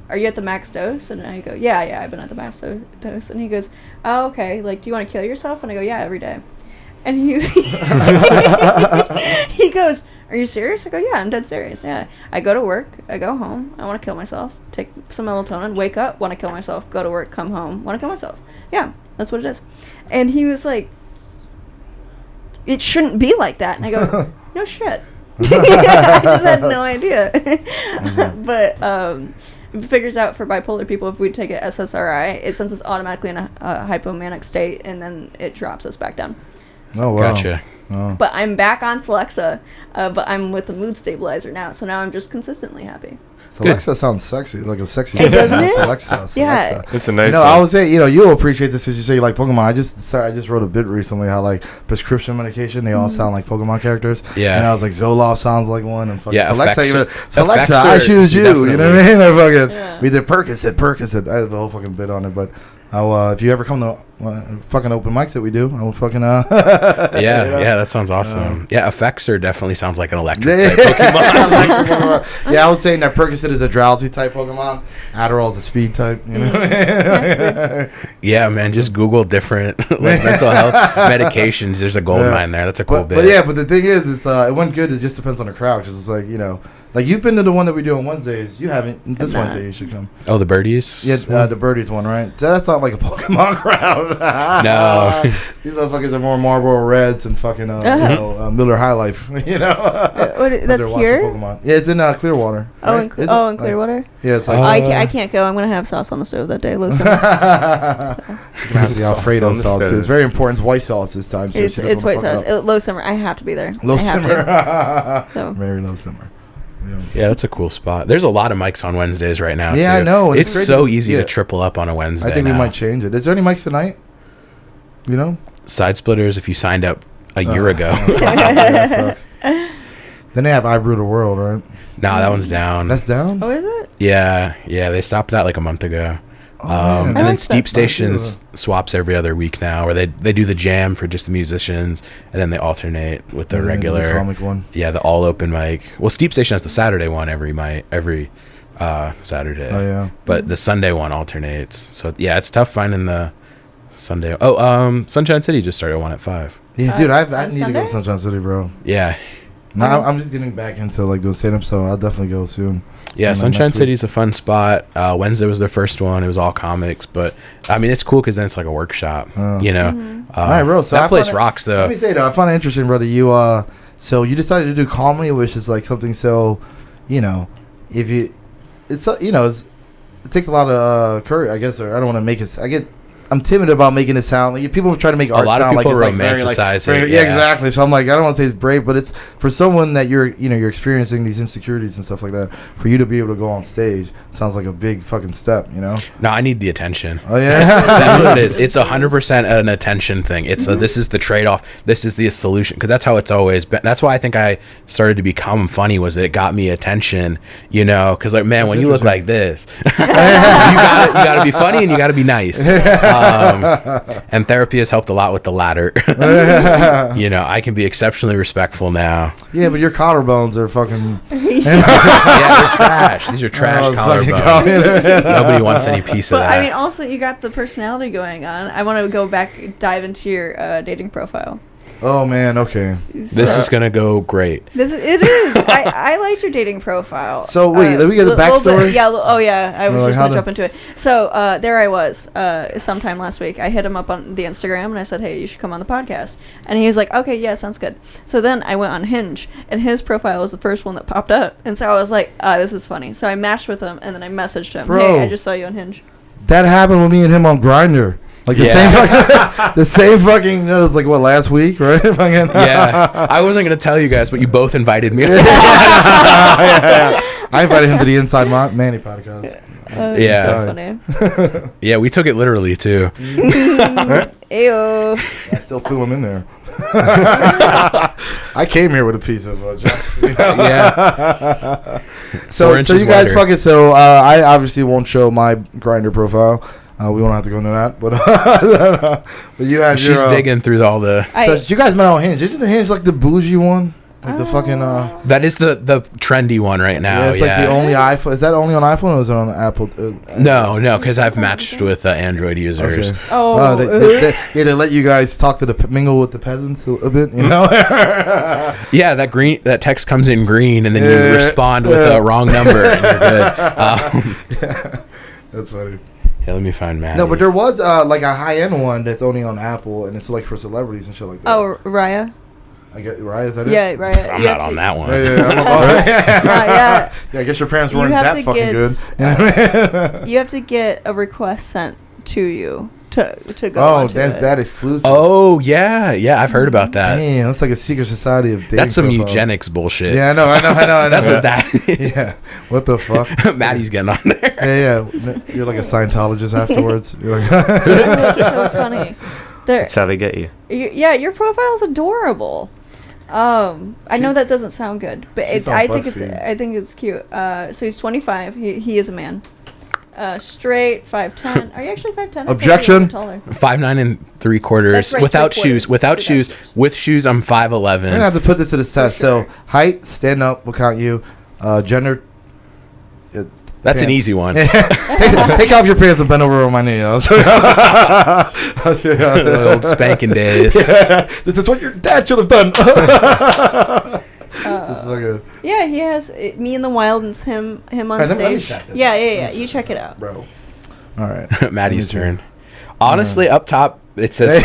are you at the max dose? And I go, yeah, I've been at the max dose. And he goes, oh, okay. Like, do you want to kill yourself? And I go, yeah, every day. And he goes, are you serious? I go, yeah, I'm dead serious. Yeah. I go to work. I go home. I want to kill myself. Take some melatonin. Wake up. Want to kill myself. Go to work. Come home. Want to kill myself. Yeah, that's what it is. And he was like, it shouldn't be like that. And I go, no shit. I just had no idea. But it figures out for bipolar people, if we take an SSRI, it sends us automatically in a hypomanic state, and then it drops us back down. Oh, wow. Gotcha. Oh. But I'm back on Celexa, but I'm with a mood stabilizer now, so now I'm just consistently happy. Celexa sounds sexy, like a sexy. Doesn't it? Celexa. Yeah. It's a nice. You know, I would say, you'll appreciate this as you say you like Pokemon. I just wrote a bit recently how like prescription medication they all sound like Pokemon characters. Yeah. And I was like, Zoloft sounds like one, and fucking Effexor- Celexa, I Effexor, choose you. You know what I mean? I fucking Yeah. we did Percocet. I have a whole fucking bit on it, but if you ever come to fucking open mics that we do, I will fucking Yeah, that sounds awesome. Yeah, Effexor definitely sounds like an electric type Pokemon. Yeah, I was saying that Percocet is a drowsy type Pokemon. Adderall is a speed type. You know. Yeah, man, just Google different like mental health medications. There's a gold mine there. That's a cool bit. But the thing is, it went good. It just depends on the crowd, because it's like, like you've been to the one that we do on Wednesdays. You haven't. This Wednesday you should come. Oh, the birdies. Yeah, the birdies one, right? That's not like a Pokemon crowd. No. These motherfuckers are more Marlboro Reds and fucking Miller High Life. That's They're watching here? Pokemon. Yeah, it's in Clearwater. Oh, right? in Clearwater? Yeah, it's like I can't go. I'm going to have sauce on the stove that day. Listen. It's gonna have the Alfredo Sauce on the sauce. stove. It's very important. It's white sauce this time. So It's white sauce. Low simmer. I have to be there. Low I have simmer. to. So. Very low simmer. Yeah, that's a cool spot. There's a lot of mics on Wednesdays right now. Yeah, too. I know. It's great so to- easy yeah. to triple up on a Wednesday. I think now. we might change it. Is there any mics tonight? Side splitters if you signed up a year ago. That sucks. Then they have I Brew the World, right? Nah, that one's down. Oh, That's down? is it? Yeah, they stopped that like a month ago. man. And I then like Steep that spot. Stations swaps every other week now, where they do the jam for just the musicians, and then they alternate with the And then regular the comic one. Yeah, the all open mic. Well, Steep Station has the Saturday one every Saturday. Oh, yeah. But the Sunday one alternates. So yeah, it's tough finding the Sunday. Oh, Sunshine City just started one at 5. Yeah, dude, I on need to go to Sunday? Sunshine City, bro. Yeah. No, I'm just getting back into like doing stand-up, so I'll definitely go soon. Yeah, And then Sunshine next week- City's a fun spot. Wednesday was their first one. It was all comics, but I mean, it's cool because then it's like a workship. Oh. You know, All right, bro. So that I place find it- rocks Let though. me say though, I find it interesting, brother. So you decided to do comedy, which is like something so, if you, it's it takes a lot of courage, I guess, or I don't want to make it. I'm timid about making it sound like people try to make art lot of sound like people it's like very, romanticize like, it, very, yeah. exactly. So I'm like, I don't want to say it's brave, but it's for someone that you're experiencing these insecurities and stuff like that. For you to be able to go on stage sounds like a big fucking step, No, I need the attention. Oh yeah, That's what it is. It's 100% an attention thing. It's this is the trade-off. This is the solution, because that's how it's always been. That's why I think I started to become funny, was that it got me attention. Because like, man, when you look like this, you gotta be funny and you gotta be nice. And therapy has helped a lot with the latter. I can be exceptionally respectful now. yeah, but your collarbones are fucking. Yeah, they're trash. These are trash Oh, it's fucking collarbones. Nobody wants any piece of But that. I mean, also you got the personality going on. I want to go back, dive into your dating profile. Oh man, okay. This is gonna go great. It is. I liked your dating profile. So, wait, let me get the backstory? Yeah. Oh yeah. I was Like, just how gonna to- jump into it. So there I was. Sometime last week, I hit him up on the Instagram and I said, "Hey, you should come on the podcast." And he was like, "Okay, yeah, sounds good." So then I went on Hinge, and his profile was the first one that popped up, and so I was like, "This is funny." So I matched with him, and then I messaged him, Bro. "Hey, I just saw you on Hinge." That happened with me and him on Grindr. Like the same fucking, the same fucking. It was like what, last week, right? Fucking. Yeah, I wasn't gonna tell you guys, but you both invited me. Yeah. I invited him to the Inside Manny podcast. Yeah. So funny. Yeah, we took it literally too. Ew. I still feel him in there. I came here with a piece of Yeah. So you guys fucking. So I obviously won't show my Grindr profile. We won't have to go into that, but you had She's digging through all the. So you guys met on Hinge. Isn't the Hinge like the bougie one? Like the fucking. That is the trendy one right now. Yeah, it's like the only iPhone. Is that only on iPhone or is it on Apple? No, because I've matched with Android users. Okay. Oh, they let you guys talk to mingle with the peasants a bit, you know. Yeah, that text comes in green, and then you respond with a wrong number, and you're good. That's funny. Yeah, let me find Maddie. No, but there was like a high end one that's only on Apple, and it's like for celebrities and shit like that. Oh, Raya. I get Raya. Is that it? Yeah, Raya. I'm not on that one. Yeah. Yeah, I guess your parents weren't that fucking good. You have to get a request sent to you to go. Oh, that exclusive. Oh yeah, I've heard about that. Damn, that's like a secret society of dating. That's some profiles. eugenics bullshit. Yeah, I know. That's what that is. Yeah. What the fuck? Maddie's getting on there. Yeah. You're like a Scientologist afterwards. You're like. That's so funny. That's how they get you. Yeah, your profile's adorable. I know that doesn't sound good, but I think it's cute. So he's 25. He is a man. Straight, 5'10". Are you actually 5'10"? Objection. 5'9" and 3/4 Right, without 3/4. shoes. Without shoes. With shoes, I'm 5'11". We're gonna have to put this to the test. Sure. So height, stand up, we'll count you. Gender. That's pants. an easy one. take off your pants and bend over on my knee. I'll show you. The old spanking days. Yeah. This is what your dad should have done. That's fucking. Yeah, he has Me in the Wild and him on Let me stage. check this Yeah. You check it out, bro. All right. Maddie's turn. Honestly, up top it says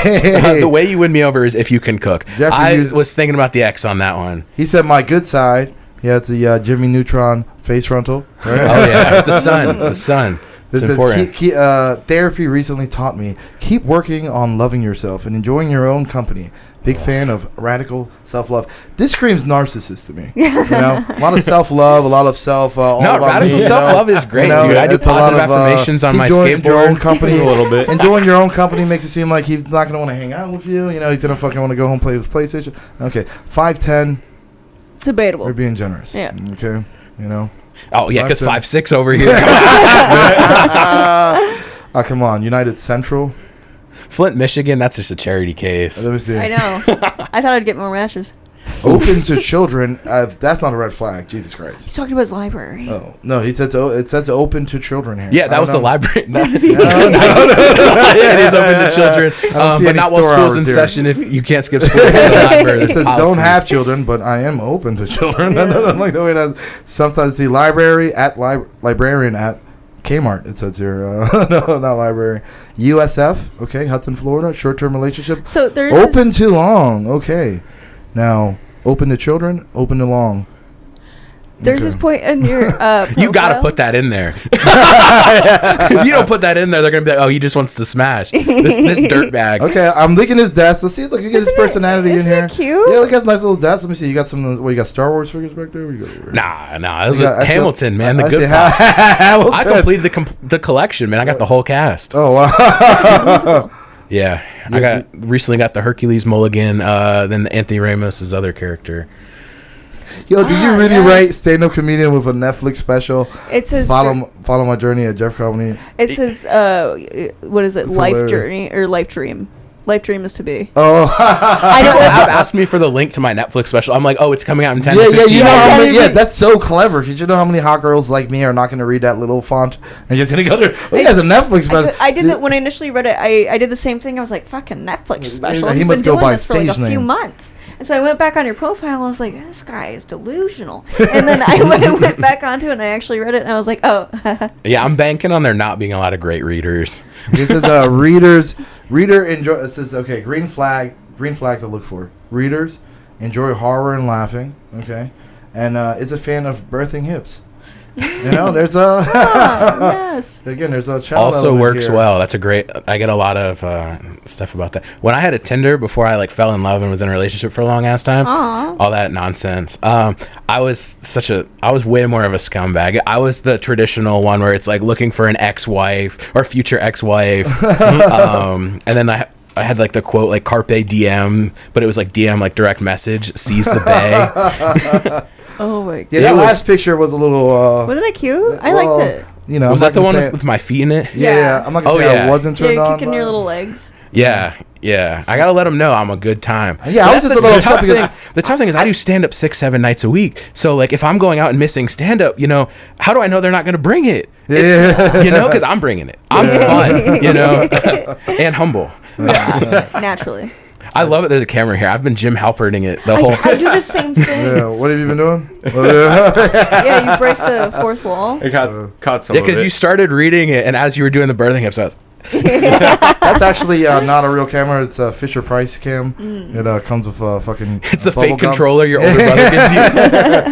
the way you win me over is if you can cook. I was thinking about the X on that one. He said my good side. Yeah, it's the Jimmy Neutron face frontal. Right? Oh yeah, the sun. It's important. Therapy recently taught me keep working on loving yourself and enjoying your own company. Big fan of radical self-love. This screams narcissist to me. You know, a lot of self-love, a lot of self. Radical self-love is great, dude. I do positive affirmations on my skateboard. Your own company a little bit. Enjoying your own company makes it seem like he's not gonna want to hang out with you. You know, he's gonna fucking want to go home play with PlayStation. Okay, 5'10". It's debatable. We're being generous. Yeah. Okay. You know. Oh yeah, because 5'6" over here. Oh come on, United Central. Flint, Michigan. That's just a charity case. Let me see. I know. I thought I'd get more matches. Open to children. That's not a red flag. Jesus Christ. He's talking about his library. Oh no, it says open to children here. Yeah, that was the library. No. It is open to children, but not while school's in session. If you can't skip school, in the library. It says don't have children, but I am open to children. Yeah. Like the way that sometimes the library at librarian at Kmart. It says here. No, not library. USF. Okay, Hudson, Florida. Short-term relationship. So there's open to long. Okay, now open to children. Open to long. There's this point in your you gotta put that in there. If you don't put that in there, they're gonna be like, "Oh, he just wants to smash this dirt bag." Okay, I'm licking his desk. Let's see. Look, you get his personality in here. Isn't it cute? Yeah, look at his nice little desk. Let me see. You got some. What you got? Star Wars figures back there? What you got? Nah. That was Hamilton, man. The good pops. I completed the collection, man. I got the whole cast. Oh wow. Yeah, I recently got the Hercules Mulligan. Then the Anthony Ramos' other character. Yo, did you really write stand-up comedian with a Netflix special? It says follow my journey at Jeff Comedy. It says what is it? Life hilarious. Journey or life dream. Life dream is to be. Oh, I don't. People have asked me for the link to my Netflix special. I'm like, oh, it's coming out in 10 to 15 Yeah, you know how many, yeah, that's so clever. Because you know how many hot girls like me are not going to read that little font and just going to go there. Oh, he has a Netflix special. I did that when I initially read it. I did the same thing. I was like, fucking Netflix special. He He's must been go doing by this for like a stage few name. months. And so I went back on your profile and I was like, this guy is delusional. And then I went back onto it and I actually read it and I was like, oh. Yeah, I'm banking on there not being a lot of great readers. This is reader enjoy. It says okay, green flags I look for. Readers enjoy horror and laughing. Okay, and is a fan of birthing hips. You know, there's a yes. again, there's a child Also element works here. well. That's a great. I get a lot of stuff about that. When I had a Tinder before I like fell in love and was in a relationship for a long ass time, all that nonsense. I was way more of a scumbag. I was the traditional one where it's like looking for an ex-wife or future ex-wife, and then I had like the quote like carpe diem, but it was like DM like direct message, seize the bay. Oh my god. Yeah, that last picture was a little. Wasn't it cute? I liked it. You know, Was that the one with my feet in it? Yeah, I'm not gonna say I wasn't turned on. Kicking your little legs. Yeah. I gotta let them know I'm a good time. Yeah, I was just a little tough thing. The tough thing is I do stand up 6-7 nights a week. So like if I'm going out and missing stand up, you know, how do I know they're not gonna bring it? Yeah. You know, because I'm bringing it. I'm fun. You know, and humble. Naturally. I love it. There's a camera here. I've been Jim Halperting it the whole. I do the same thing. Yeah, what have you been doing? Yeah, you break the fourth wall. It caught some. Yeah, because you started reading it, and as you were doing the birthing episodes, That's actually not a real camera. It's a Fisher Price cam. It comes with a fucking. it's the bubble fake gum. controller your older brother gives you.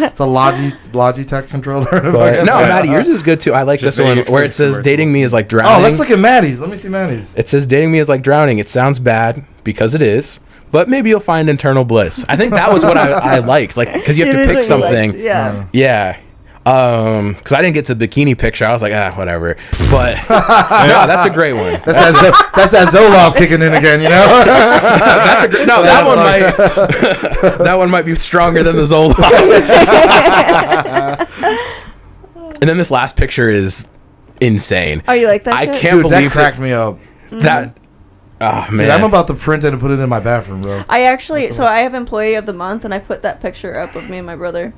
It's a Logitech controller. But, no, Maddie, yours is good too. I like Just this one Vegas where for it the says submersible. dating me is like drowning. Oh, let's look at Maddie's. Let me see Maddie's. It says dating me is like drowning. It sounds bad because it is, but maybe you'll find internal bliss. I think that was what I liked, like because you have It to is pick what you something. liked, yeah. Yeah. Because I didn't get to the bikini picture. I was like, whatever. But no, that's a great one. That's that Zoloft kicking in again, you know? That's a great. No, that one might be stronger than the Zoloft. And then this last picture is insane. Oh, you like that? I shit? can't Dude, that believe cracked me up. that. Oh man, Dude, I'm about to print it and put it in my bathroom, bro. I actually, so I have employee of the month, and I put that picture up of me and my brother.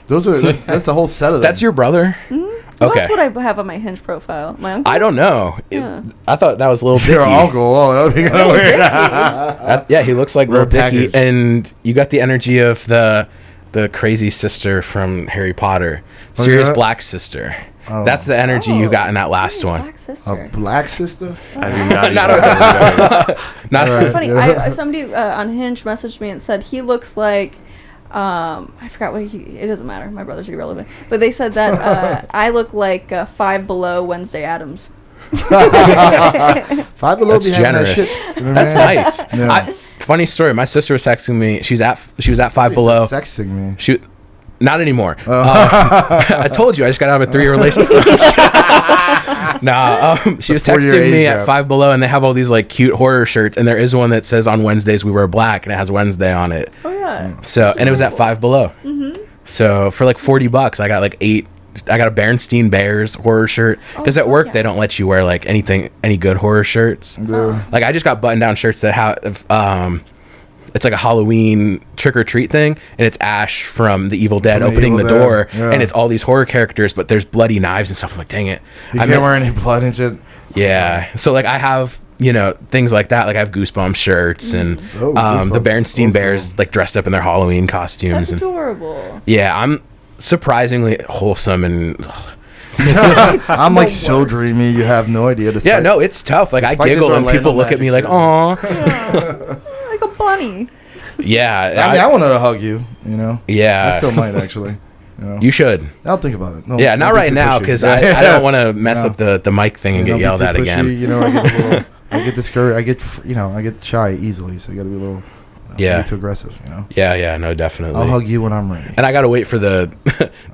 That's a whole set of them. that's your brother. Well, Okay. that's what I have on my Hinge profile. My uncle. I don't know. Yeah. I thought that was Lil Your Dicky. uncle. Oh, that would be kind of weird. Yeah, he looks like Lil Rare Dicky, package. and you got the energy of the crazy sister from Harry Potter, Sirius yeah? Black's sister. Oh. That's the energy you got in that last Sirius one. Black sister. A black sister? I do not. Not even know. Not Alright. Funny, Yeah. somebody on Hinge messaged me and said he looks like, I forgot what it doesn't matter. My brother's irrelevant. But they said that I look like Five Below Wednesday Addams. Five Below. That's be having that generous. shit. You know That's what I mean? nice. Yeah. Funny story. My sister was texting me. She was at Five Below. Sexting me. She, not anymore. Oh. I told you I just got out of a 3-year relationship. She was 4-year texting me age at gap. Five Below, and they have all these like cute horror shirts, and there is one that says on Wednesdays we wear black, and it has Wednesday on it. Oh yeah. So and it was at Five Below. Mm-hmm. So for like $40, I got like 8. I got a Bernstein Bears horror shirt because at work they don't let you wear like any good horror shirts. Yeah. Like I just got button down shirts that have it's like a Halloween trick or treat thing, and it's Ash from The Evil Dead From The opening the Evil door, Dead, yeah. and it's all these horror characters, but there's bloody knives and stuff. I'm like, dang it, You I can't mean, wear any blood and shit. yeah. So like I have things like that. Like I have Goosebumps shirts and Oh, the Goosebumps. Bernstein Old Bears school. like dressed up in their Halloween costumes. That's And adorable. yeah, I'm surprisingly wholesome and I'm like the so worst. dreamy. You have no idea. yeah, Despite- no, it's tough. Like I Despite giggle this and people Orlando look at me like, Magic "Aw." Like a bunny. Yeah, I mean, I wanted to hug you. You know. yeah. I still might actually. You know. You should. I'll think about it. No, Yeah, don't not be right too now pushy. because Yeah. I don't want to mess No. up the mic thing and Yeah, get don't yelled be at too pushy, again. You know, I get a little. I get discouraged. I get shy easily. So you got to be a little. Yeah. Be too aggressive. You know. Yeah, no, definitely. I'll hug you when I'm ready. And I gotta wait for the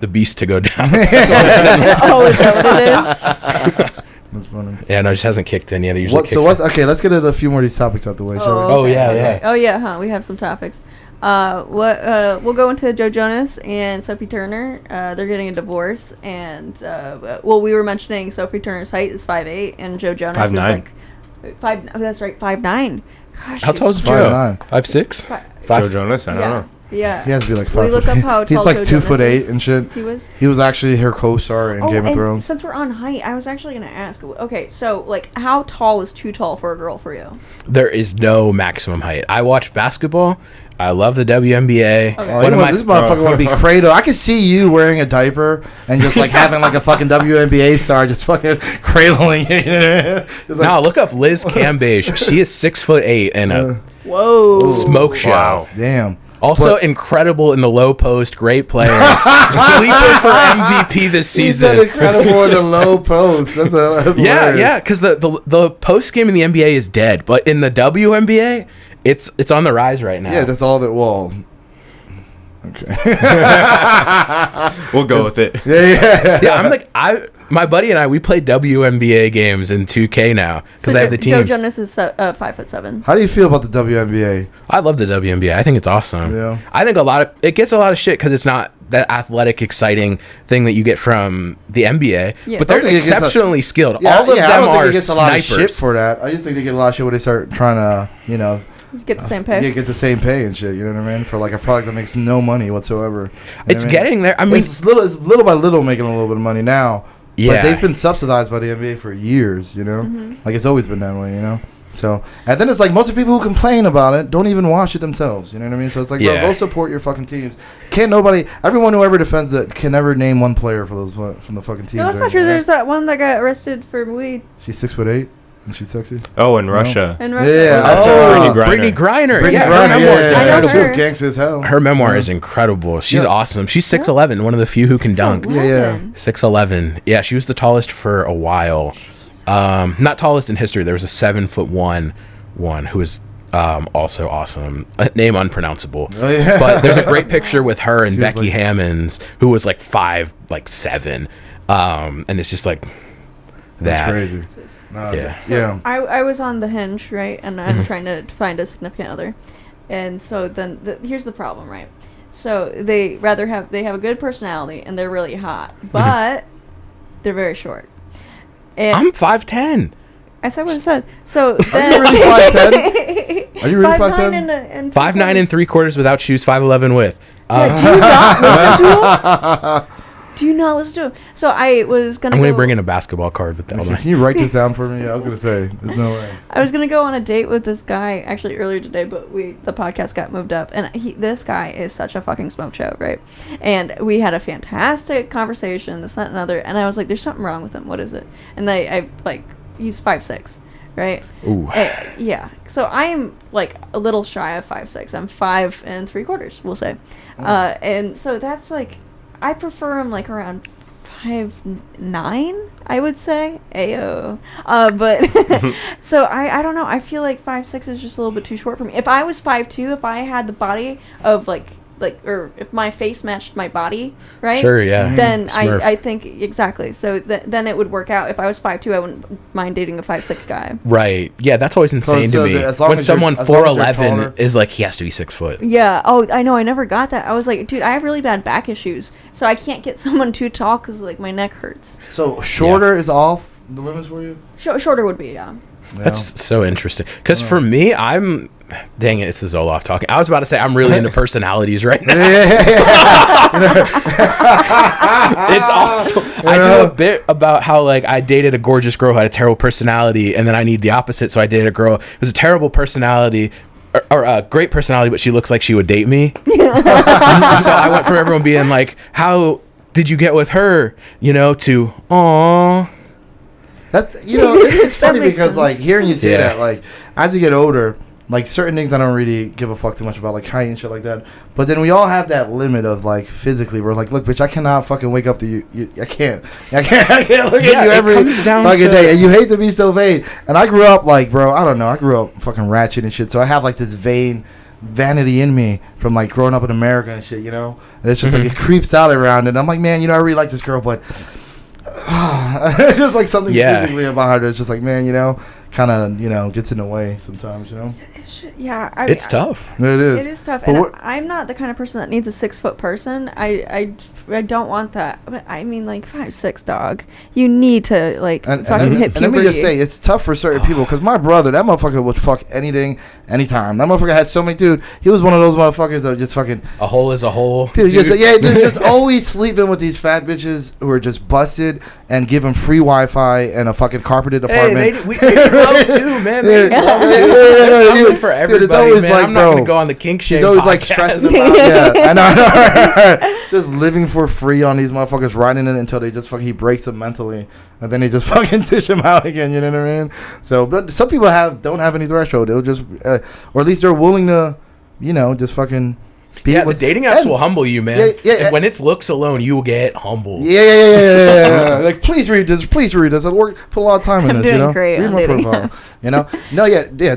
the beast to go down. That's what I'm saying. Oh, is that what it is? That's funny. Yeah, no, it just hasn't kicked in yet. It usually What? So kicks what's in. okay? Let's get a few more of these topics out the way, shall we? Oh, yeah. Oh yeah, huh? We have some topics. We'll go into Joe Jonas and Sophie Turner. They're getting a divorce, and we were mentioning Sophie Turner's height is 5'8", and Joe Jonas 5'9". is like 5. Oh, that's right, 5'9". Gosh, How tall is she's Joe? 5'9". 5'6"? fi- Joe Jonas? I don't yeah, know. yeah. He has to be like Will 5 you look foot. up how He's tall like Joe 2'8" Jonas and shit. He was. He was actually her co-star in Game of and Thrones. since we're on height, I was actually gonna ask. Okay, so like, how tall is too tall for a girl for you? There is no maximum height. I watch basketball. I love the WNBA. Okay. Oh, One of my this motherfucker want to be cradled. I can see you wearing a diaper and just like having like a fucking WNBA star just fucking cradling it. Just like, no, look up Liz Cambage. She is 6'8" and a Whoa. smoke show. Wow. damn. Also incredible in the low post, great player. Sleeper for MVP this season. He said incredible in the low post. That's yeah, because the post game in the NBA is dead, but in the WNBA, it's on the rise right now. Yeah, that's all that. Well, okay. We'll go with it. Yeah. I'm like my buddy and we play WNBA games in 2K now because I have the teams. Joe Jonas is 5'7". How do you feel about the WNBA? I love the WNBA. I think it's awesome. Yeah. I think it gets a lot of shit because it's not that athletic, exciting thing that you get from the NBA. Yeah. But they're exceptionally skilled. Yeah, All of them I don't think are it gets a lot of shit snipers. for that. I just think they get a lot of shit when they start trying to, Get the same pay. Yeah, get the same pay and shit. You know what I mean? For like a product that makes no money whatsoever. You know It's what I mean? getting there. I mean, it's little by little making a little bit of money now. Yeah. But they've been subsidized by the NBA for years, Like it's always been that way, So, and then it's like most of the people who complain about it don't even watch it themselves, you know what I mean? So it's like, bro, go support your fucking teams. Everyone who ever defends it can never name one player from the fucking team. No, that's not true. There's that one that got arrested for weed. She's 6'8" and she's sexy. Oh, in Russia. In Russia. Yeah, that's Brittany Griner. Brittany Yeah, Griner, her memoir is I know incredible. She was gangster as hell. Her memoir is incredible. She's awesome. She's 6'11", one of the few who can dunk. Yeah. 6'11". Yeah, she was the tallest for a while. Not tallest in history. There was a 7'1" one who was also awesome. A name unpronounceable. Oh, yeah. But there's a great picture with her and She was Becky Hammonds, who was like 5'7", and it's just like that. That's crazy. Yeah. So I was on the Hinge, right, and I'm trying to find a significant other, and so then here's the problem, right? So they have a good personality and they're really hot, but they're very short. And I'm 5'10". I said what I said. So Are then you really 5'10"? Are you really 5'10"? 5'9" and 3/4 without shoes, 5'11" with. Yeah, do you not listen to him? Do you not listen to him? So I was gonna. I'm gonna bring in a basketball card with that. Can you write this down for me? I was gonna say, there's no way. I was gonna go on a date with this guy actually earlier today, but the podcast got moved up, and this guy is such a fucking smoke show, right? And we had a fantastic conversation, this, that, and other, and I was like, "There's something wrong with him. What is it?" And he's 5'6", right? Ooh. Yeah. So I'm like a little shy of 5'6". I'm 5 3/4, we'll say, and so that's like. I prefer him like around 5'9", I would say. Ayo. But so I don't know. I feel like 5'6" is just a little bit too short for me. If I was 5'2", if I had the body of or if my face matched my body, right? Sure, yeah. Then Smurf. I think exactly. So then it would work out. If I was 5'2", I wouldn't mind dating a 5'6" guy. Right. Yeah, that's always insane to me. When someone 4'11" is like, he has to be 6 foot. Yeah. Oh, I know. I never got that. I was like, dude, I have really bad back issues, so I can't get someone too tall because like my neck hurts. So shorter is off the limits for you? Shorter would be, yeah. That's so interesting. Because for me, dang it, it's the Zoloft talking. I was about to say I'm really into personalities right now. It's awful. I do a bit about how like I dated a gorgeous girl who had a terrible personality, and then I need the opposite. So I dated a girl who was a terrible personality, or a great personality, but she looks like she would date me. So I went from everyone being like, "How did you get with her?" To "Aww." That's it's funny makes because sense. like hearing you say that, like as you get older, like certain things I don't really give a fuck too much about, like height and shit like that. But then we all have that limit of like physically, we're like, look, bitch, I cannot fucking wake up to you. I can't look at you every fucking day. And you hate to be so vain. And I grew up like, bro, I don't know, I grew up fucking ratchet and shit. So I have like this vanity in me from like growing up in America and shit, And it's just like it creeps out around, and I'm like, man, I really like this girl, but. It's just like something physically about her that's just like, man, kind of, gets in the way sometimes, It's tough. It is. It is tough. But And I'm not the kind of person that needs a 6 foot person. I don't want that. But I mean, like 5'6", dog. You need to like fucking hit puberty. And let me just say, it's tough for certain people because my brother, that motherfucker would fuck anything, anytime. That motherfucker had so many, dude. He was one of those motherfuckers that would just fucking. A hole is a hole. Dude, just always sleeping with these fat bitches who are just busted and give him free Wi-Fi and a fucking carpeted apartment. Hey, they love too, man. They love too. There's something for everybody, dude, it's always man. like, I'm not bro, going to go on the kink shame he's always podcast like stressing about I know. Just living for free on these motherfuckers, riding it until they just fucking he breaks them mentally, and then they just fucking dish him out again. You know what I mean? So, but some people don't have any threshold. They'll just, or at least they're willing to, just fucking Yeah, the dating apps will humble you, man. And when it's looks alone, you will get humbled. Yeah. Like, please read this. I'll put a lot of time in this. You know, great read on my dating profile. apps. You know, no,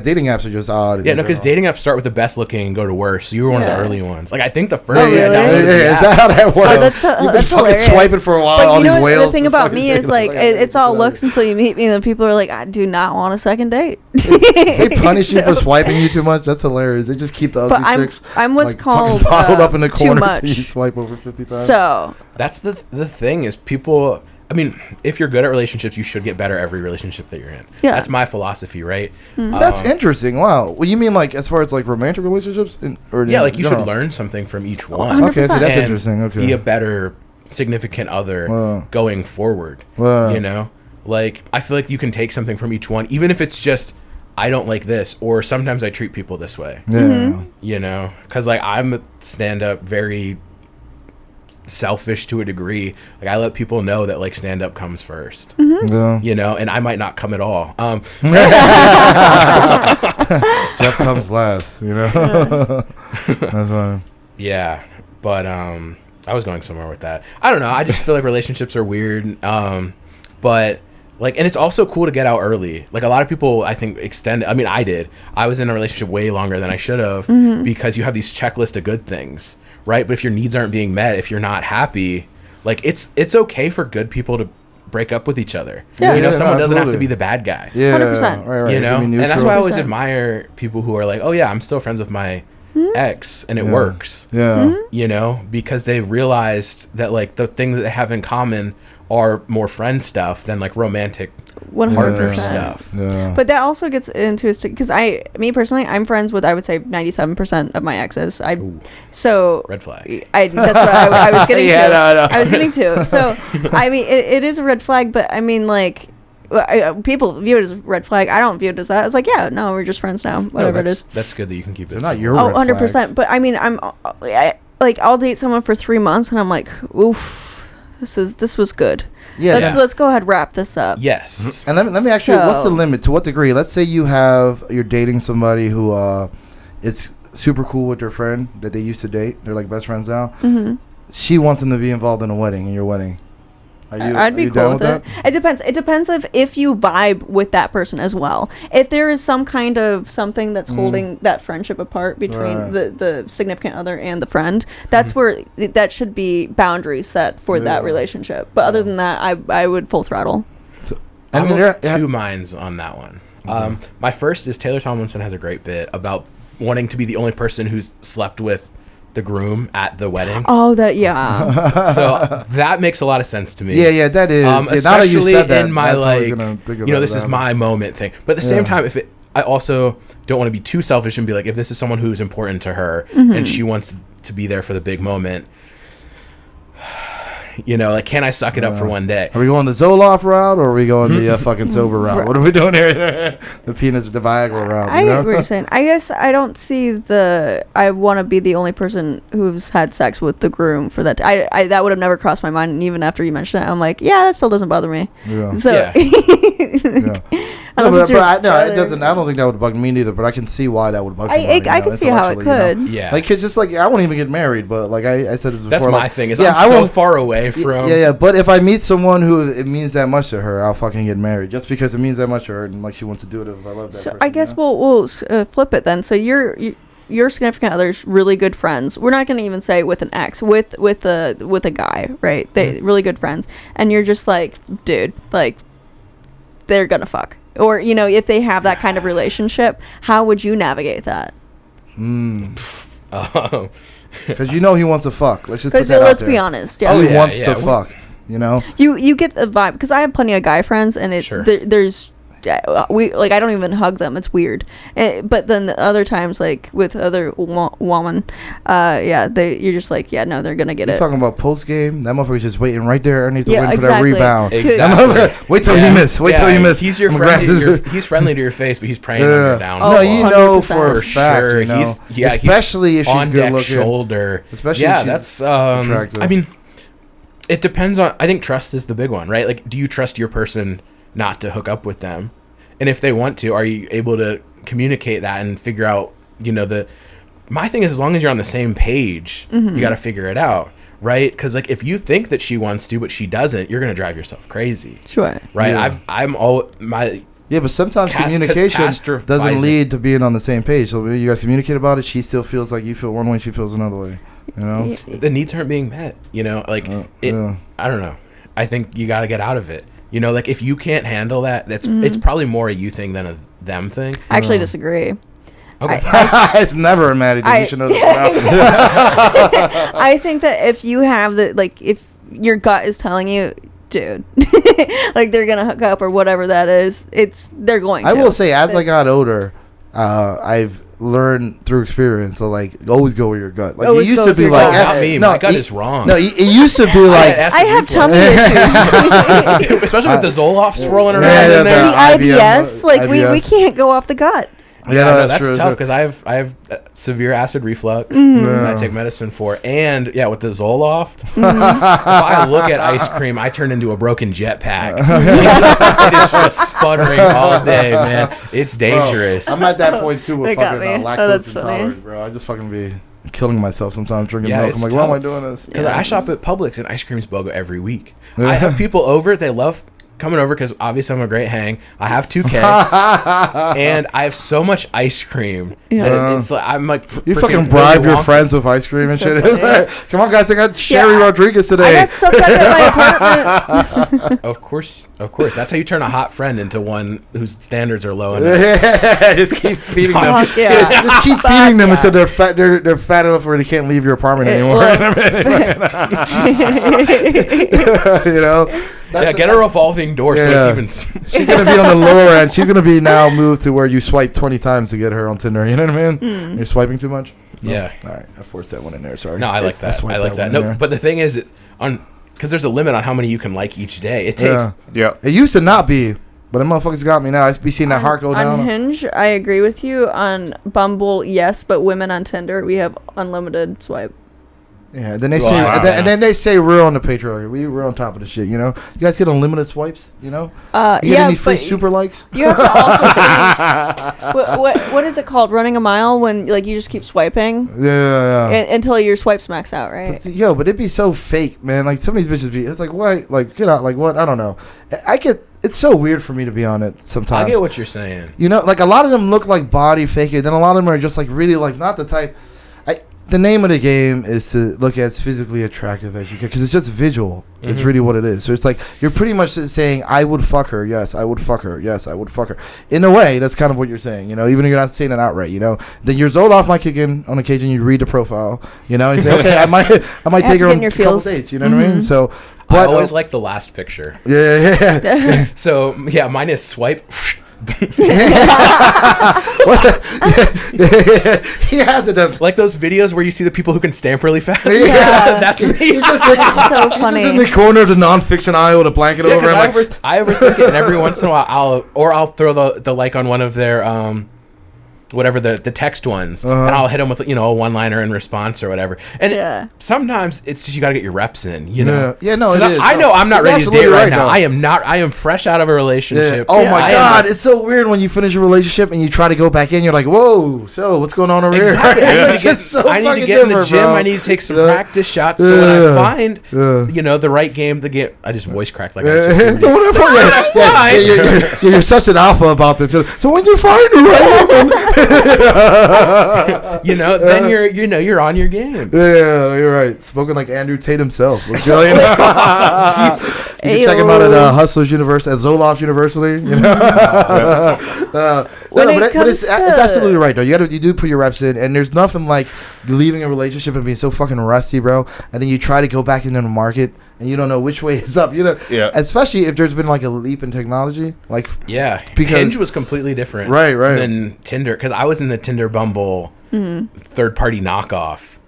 dating apps are just odd. Yeah, no, because dating apps start with the best looking and go to worst. So you were one of the early ones. Like, I think the first. Oh, really? I downloaded the Is app. that how that works? You've been fucking hilarious. swiping for a while. But all you these know whales. the thing about me is like it's all looks until you meet me, and then people are like, I do not want a second date. They punish you for swiping you too much. That's hilarious. They just keep the ugly chicks. I'm what's like, called bottled up in the corner too much. till you swipe over 50 times. So that's the thing is people. I mean, if you're good at relationships, you should get better every relationship that you're in. Yeah. That's my philosophy, right? That's interesting. Wow. Well, you mean like as far as like romantic relationships? Yeah, like you should learn something from each one. 100%. Okay, that's and interesting. Okay. be a better significant other going forward. You know? Like, I feel like you can take something from each one, even if it's just, I don't like this, or sometimes I treat people this way. Yeah. You know? Because, like, I'm a stand-up very selfish to a degree. Like, I let people know that, like, stand-up comes first. Yeah. You know? And I might not come at all. Jeff comes last, you know? That's why. Yeah. But, I was going somewhere with that. I don't know. I just feel like relationships are weird. But... like, and it's also cool to get out early. Like, a lot of people, I think, extend. I mean, I did. I was in a relationship way longer than I should have because you have these checklist of good things, right? But if your needs aren't being met, if you're not happy, like, it's okay for good people to break up with each other. Yeah. You know, someone doesn't have to absolutely. be the bad guy. Yeah. 100%. Right. You know? Be And that's why I always 100%. admire people who are like, oh, yeah, I'm still friends with my ex, and it works. Yeah. You know? Because they've realized that, like, the thing that they have in common are more friend stuff than like romantic 100% stuff. Yeah. But that also gets into because me personally, I'm friends with I would say 97% of my exes. So Red flag. that's what I was getting Yeah, to. no. I was getting to. So I mean, it is a red flag, but I mean, like, people view it as a red flag. I don't view it as that. It's like, yeah, no, we're just friends now. Whatever it is. That's good that you can keep it. They're not your Oh, red 100%. flags. But I mean, I'll date someone for 3 months, and I'm like, oof. This was good. Yeah. Let's go ahead and wrap this up. Yes. And let me ask you, what's the So- limit? To what degree? Let's say you're dating somebody who is super cool with their friend that they used to date. They're like best friends now. Mm-hmm. She wants them to be involved in your wedding. I'd be you cool down with it. It depends. It depends if you vibe with that person as well. If there is some kind of something that's holding that friendship apart between the significant other and the friend, that's where that should be boundaries set for that relationship. But other than that, I would full throttle. I mean, I'm there- of two minds on that one. My first is Taylor Tomlinson has a great bit about wanting to be the only person who's slept with the groom at the wedding. Oh, yeah. So that makes a lot of sense to me. Yeah, that is. Now that Especially you said that, in my, that's what I was like, gonna think of you know, that this is happened. my moment thing. But at the same time, I also don't want to be too selfish and be like, if this is someone who's important to her and she wants to be there for the big moment, you know, like, can I suck it up for one day? Are we going the Zoloft route or are we going the fucking sober route? What are we doing here? The Viagra route. I You get know? what you're saying. I guess I don't see I want to be the only person who's had sex with the groom for that. I that would have never crossed my mind. And even after you mentioned it, I'm like, yeah, that still doesn't bother me. Yeah. So, Yeah. No, unless it's your it brother. doesn't. I don't think that would bug me neither. But I can see why that would bug somebody. I can see how it could. Yeah. Like, it's just like I won't even get married, but like I said this before. That's my like, thing. Is yeah, I'm I so won't- far away from. Yeah. But if I meet someone who it means that much to her, I'll fucking get married just because it means that much to her and like she wants to do it. If I love that. So person, I guess you know? we'll flip it then. So your significant other's really good friends. We're not going to even say with an ex, with a guy, right? They really good friends, and you're just like, dude, like they're gonna fuck, or you know, if they have that kind of relationship, how would you navigate that? Oh. Because you know he wants to fuck. Let's just put Because that let's out be there. honest, yeah. Oh, He yeah, wants to yeah. fuck. You know. You get the vibe because I have plenty of guy friends, and Sure. there's we like I don't even hug them. It's weird. But then the other times, like with other woman, you're just like, yeah, no, they're gonna get You're it. talking about post game. That motherfucker's just waiting right there underneath the Yeah, rim exactly. for that rebound. Exactly. Wait till he miss. Wait till he miss. He's your I'm friend. grabbing- He's friendly to your face, but he's praying on Yeah. your down. Oh, No, you know 100%. for a For fact. sure. You know? He's Especially if she's on good deck looking. shoulder. Especially yeah, if she's that's attractive. I mean, it depends on. I think trust is the big one, right? Like, do you trust your person not to hook up with them? And if they want to, are you able to communicate that and figure out, you know, my thing is, as long as you're on the same page, you got to figure it out, right? Because like if you think that she wants to but she doesn't, you're gonna drive yourself crazy. Sure. Right. Yeah. I'm all my. Yeah, but sometimes communication doesn't lead to being on the same page. So you guys communicate about it. She still feels like you feel one way, she feels another way. You know, the needs aren't being met. You know, like I don't know. I think you got to get out of it. You know, like if you can't handle that, it's probably more a you thing than a them thing. I actually disagree. Okay. It's never a Maddie thing. You should know that. I think that if you have if your gut is telling you, dude, like they're gonna hook up or whatever that is, they're going to. I will say, as I got older, I've learned through experience. So like, always go with your gut. Like Always it used to be like, not me. My gut is wrong. No, it used to be like, I have tummy issues, especially with the Zolofts rolling around yeah, in there. the IBS. Like we IBS. can't go off the gut. Yeah, no, no, that's true, tough true. because I have severe acid reflux Mm-hmm. that I take medicine for, and yeah, with the Zoloft, if I look at ice cream, I turn into a broken jetpack. It is just sputtering all day, man. It's dangerous. Bro, I'm at that point too with They got fucking me. lactose That's funny. intolerant, bro. I just fucking be killing myself sometimes drinking Yeah, milk. I'm it's like, why am I tough. doing this? Because I shop at Publix and ice cream's BOGO every week. I have people over. They love coming over because obviously I'm a great hang. I have 2K and I have so much ice cream. Yeah. It's like I'm like You freaking fucking bribe Willy your Wonka. friends with ice cream and So shit. funny. It's like, come on, guys, I got Sherry Rodriguez I today. got stuck up at my apartment. Of course. That's how you turn a hot friend into one whose standards are low enough. Just keep feeding No, them. I'm just kidding. Just keep feeding them until they're fat. They're fat enough where they can't leave your apartment anymore. You know. Yeah, get a revolving door so it's even. She's gonna be on the lower end. She's gonna be now moved to where you swipe 20 times to get her on Tinder. You know what I mean? You're swiping too much. Yeah. All right, I forced that one in there. Sorry. No, I like that. swiped I like that. one in No, there. but the thing is, because there's a limit on how many you can like each day. It takes. Yeah. It used to not be, but them motherfuckers got me now. I be seeing that heart go down. On Hinge, I agree with you. On Bumble, yes, but women on Tinder, we have unlimited swipe. Yeah, then they Well, say, I- and then they say we're on the patriarchy. We're on top of the shit. You know, you guys get unlimited swipes. You know, you get any free but super likes? You have to also what is it called? Running a mile when like you just keep swiping Yeah. until your swipes max out, right? But, but it'd be so fake, man. Like some of these bitches be. It's like what? Like get out. Like what? I don't know. I get. It's so weird for me to be on it sometimes. I get what you're saying. You know, like a lot of them look like body faking. Then a lot of them are just like really like not the type. The name of the game is to look as physically attractive as you can because it's just visual. It's really what it is. So it's like you're pretty much saying, I would fuck her. Yes, I would fuck her. Yes, I would fuck her. In a way, that's kind of what you're saying. You know, even if you're not saying it outright. You know, then your Zoloft might kick in on occasion. You read the profile. You know, and say, okay, I might take her on a couple dates. You know what I mean? So, I always like the last picture. Yeah. So yeah, mine is swipe. He has it. Like those videos where you see the people who can stamp really fast. Yeah. That's me. He's just so he's funny. just in the corner of the nonfiction aisle with a blanket Yeah, over him. 'cause Like, I overthink it, and every once in a while I'll throw the like on one of their whatever the text ones, and I'll hit them with a one-liner in response or whatever. And sometimes it's just you gotta get your reps in, you know. Yeah, no, it 'Cause is. I know I'm not It's ready to date absolutely right right, now. though. I am not. I am fresh out of a relationship. Oh my I am God, it's so weird when you finish a relationship and you try to go back in. You're like, whoa, so what's going on over Exactly. here? I need to get, It's so I need to fucking get in the different, gym. bro. I need to take some Yeah. practice shots. So when I Yeah. find, Yeah. the right game, I just voice cracked like I was just So what if you're such an alpha about this. So when you find the right woman, then you're on your game. yeah, you're right. Spoken like Andrew Tate himself. You can check him out at Hustlers University, at Zoloft University. You know, but it's absolutely right though. You do put your reps in, and there's nothing like leaving a relationship and being so fucking rusty, bro. And then you try to go back into the market, and you don't know which way is up. Yeah. Especially if there's been like a leap in technology, like Because Hinge was completely different, Right. than Tinder. Because I was in the Tinder Bumble third-party knockoff,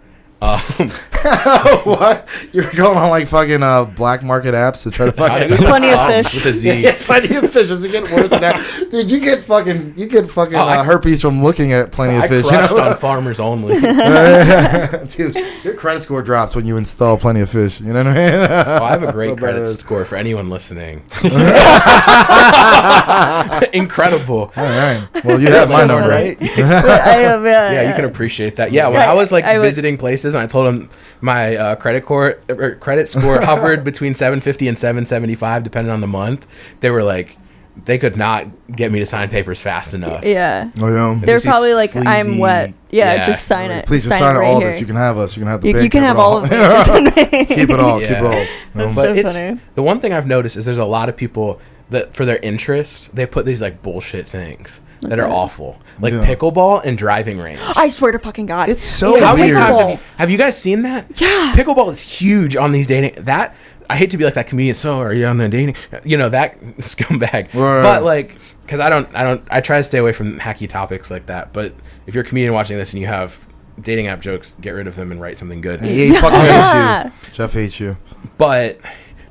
What? You're going on like fucking black market apps to try to fucking Plenty of fish with a Z. Yeah, Plenty of Fish. Does it get worse than that? Dude, you get fucking herpes from looking at Plenty of Fish. I crushed on Farmers Only. Dude, your credit score drops when you install Plenty of Fish. You know what I mean? Well, I have a great credit score for anyone listening. Incredible. All right. Well, you have my number, right? I have, Yeah, you can appreciate that. Yeah, when I was like visiting places and I told them my credit score hovered between 750 and 775 depending on the month, they were like, they could not get me to sign papers fast enough. Yeah. Oh, yeah. They're probably like, sleazy, I'm wet. Yeah, just sign it. Please just sign right all here. this. You can have us. You can have the bank. You can keep have it all of it. Just in me. Keep it all. Yeah. Keep it all. That's But so it's funny. the one thing I've noticed is there's a lot of people that for their interest they put these like bullshit things that are awful, like pickleball and driving range. I swear to fucking God. It's so How many weird. times have you guys seen that? Yeah. Pickleball is huge on these dating. That I hate to be like that comedian. So are you on the dating? You know that scumbag. Right. But like, because I try to stay away from hacky topics like that. But if you're a comedian watching this and you have dating app jokes, get rid of them and write something good. He fucking hates you. Jeff hates you. But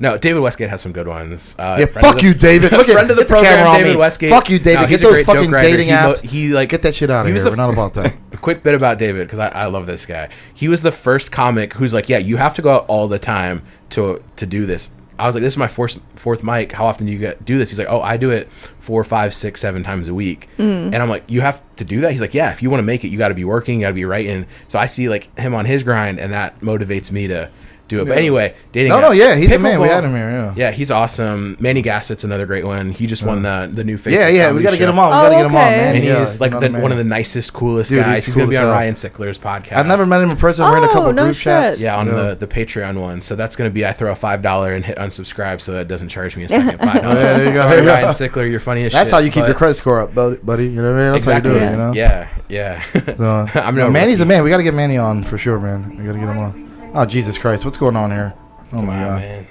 no, David Westgate has some good ones. Fuck you, David. Look at friend of the get program, camera on David me. Westgate. Fuck you, David. No, Get he's a those great fucking joke writer. dating apps. He like Get that shit out of here. We're not about that. A quick bit about David because I love this guy. He was the first comic who's like, yeah, you have to go out all the time to do this. I was like, this is my fourth mic. How often do you do this? He's like, oh, I do it 4, 5, 6, 7 times a week. And I'm like, you have to do that? He's like, yeah, if you want to make it, you got to be working, you got to be writing. So I see like him on his grind, and that motivates me to do it. But anyway, dating. No, yeah, he's a Pickleball, man. We had him here. Yeah. Yeah, he's awesome. Manny Gassett's another great one. He just won the new Faces Yeah, we Comedy got to show. get him on. We got to get him on, okay. man. And Yeah, he's like you know one of the nicest, coolest Dude, guys. he's He's going to cool be as on hell. Ryan Sickler's podcast. I've never met him in person. We're in a couple no group shit. chats. Yeah, on the Patreon one. So that's going to be, I throw a $5 and hit unsubscribe so that it doesn't charge me a second $5. Yeah, there you go. Sorry, Ryan Sickler, you're funny as shit. That's how you keep but- your credit score up, buddy. You know what I mean? That's Exactly. how you do it, you know? Yeah. So, I'm no Manny's rookie. a man. We got to get Manny on for sure, man. We got to get him on. Oh, Jesus Christ. What's going on here? Oh, my God. Man.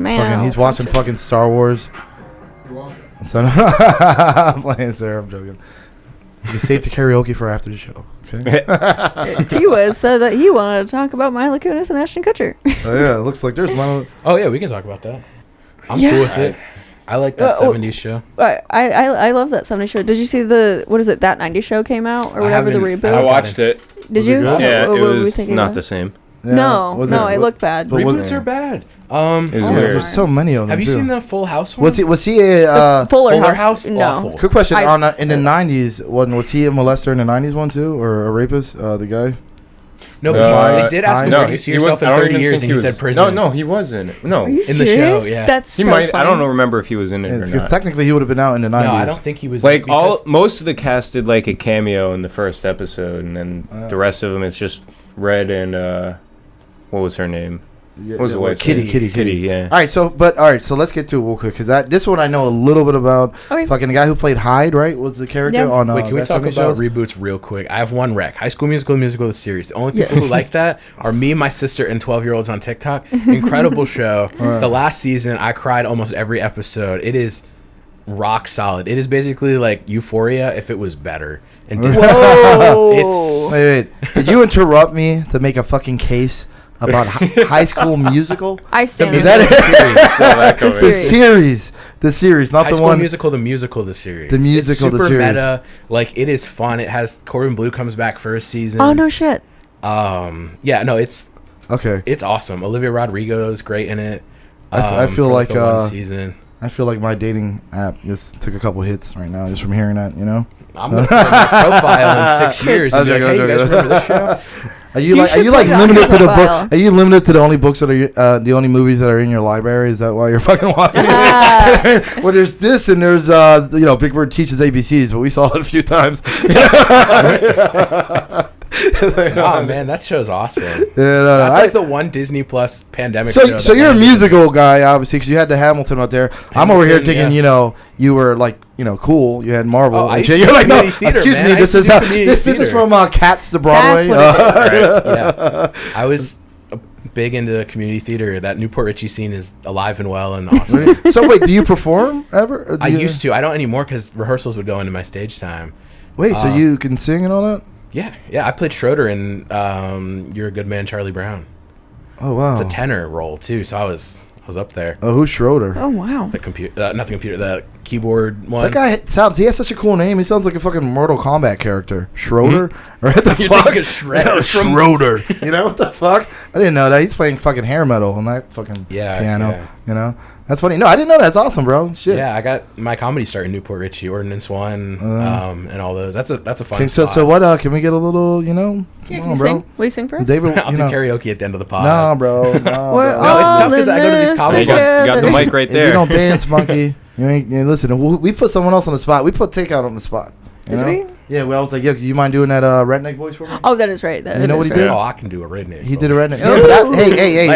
Man, Fucking, he's watching fucking Star Wars. So, I'm playing, sir. I'm joking. You saved to karaoke for after the show. Okay. Tiwa said that he wanted to talk about Mila Kunis and Ashton Kutcher. Oh yeah, it looks like there's one. Oh, yeah, we can talk about that. I'm Yeah. cool with it. I like that 70s show. I love that 70s show. Did you see that 90s show came out or whatever, the haven't- reboot? I watched it. Did you? good? Yeah, What it were we was thinking not about? the same. Yeah, No, it looked bad. But was- Reboots are bad. It's Oh, weird. there's so many of them. Have you too. seen the Full House one? Was he a Fuller House? No. Awful. quick question I- on in the '90s? Was he a molester in the '90s one too, or a rapist? The guy. No, but they did ask him, no, where do you see yourself in I don't 30 even years? think And he said prison. No, he wasn't. No, Are you In the show, serious? yeah. That's he so might. I don't funny. remember if he was in it or Because not. technically he would have been out in the '90s. No, I don't think he was. Like because- most of the cast did like a cameo in the first episode, and then the rest of them it's just Red and what was her name? Yeah, What was the wife's Kitty, name? Kitty. Yeah. All right, so let's get to it real quick because this one I know a little bit about. Okay. Fucking the guy who played Hyde, right? Was the character Yeah. on? Wait, can we that talk 70s about shows? reboots real quick? I have one rec. High School Musical, the series. The only people who like that are me, my sister, and 12-year-olds on TikTok. Incredible show. The last season, I cried almost every episode. It is rock solid. It is basically like Euphoria if it was better. And Disney. Whoa. It's Wait. Did you interrupt me to make a fucking case about High School Musical? I the stand Is that musical it? series. Saw that The coming. The series, not High the School one. Musical, the musical, the series. The musical, it's the super series. meta. Like it is fun. It has Corbin Blue comes back for a season. Oh no shit. Yeah, no, it's Okay. awesome. Olivia Rodrigo is great in it. I feel for like the one season. I feel like my dating app just took a couple hits right now just from hearing that. You know. I'm gonna put my profile in 6 years and be like, hey, you guys remember this show? Are you You like should put it on limited your to the profile. book? Are you limited to the only books that are the only movies that are in your library? Is that why you're fucking watching it? Well, there's this and there's Big Bird teaches ABCs, but we saw it a few times. Oh man, that show's awesome. That's That's like the one Disney Plus pandemic So, show. so that you're a landed. musical guy, obviously, because you had the Hamilton out there. I'm over here Hamilton, thinking, yeah. you were like, cool. You had Marvel. Oh, I and used shit. to You're do like, no, community theater, excuse man. me. I This used is to do community this is theater. from Cats to Broadway. That's what it is. Right, yeah. I was big into community theater. That Newport Richie scene is alive and well and awesome. So wait, do you perform ever? Or do I you- used to. I don't anymore because rehearsals would go into my stage time. Wait, so you can sing and all that? Yeah, I played Schroeder in You're a Good Man, Charlie Brown. Oh wow. It's a tenor role too, so I was up there. Oh, who's Schroeder? Oh wow. The computer, not the computer, the keyboard one. That guy he has such a cool name. He sounds like a fucking Mortal Kombat character. Schroeder? Or what the You're fuck? thinking Shredder from- Schroeder. You know what the fuck? I didn't know that. He's playing fucking hair metal on that fucking piano. Yeah. You know? That's funny. No, I didn't know that. That's awesome, bro. Shit. Yeah, I got my comedy start in Newport Richie, Ordinance One, and all those. That's a fun Okay, spot. so what? Can we get a little? You know? Yeah, Come can on, you bro. sing? Will you sing for us? David, I'll you do know. karaoke at the end of the pod. No, bro. No, We're bro. No, it's tough all 'cause I go to these in comedy this Hey, got the together. mic right If you there. don't dance, monkey, you ain't. Listen, we put someone else on the spot. We put Takeout on the spot. You Did know? we? Yeah. Well, I was like, yo, do you mind doing that redneck voice for me? Oh, that is right. That You know is what he right. did? Oh, I can do a redneck. He did a redneck. Ooh. Yeah, but that, hey,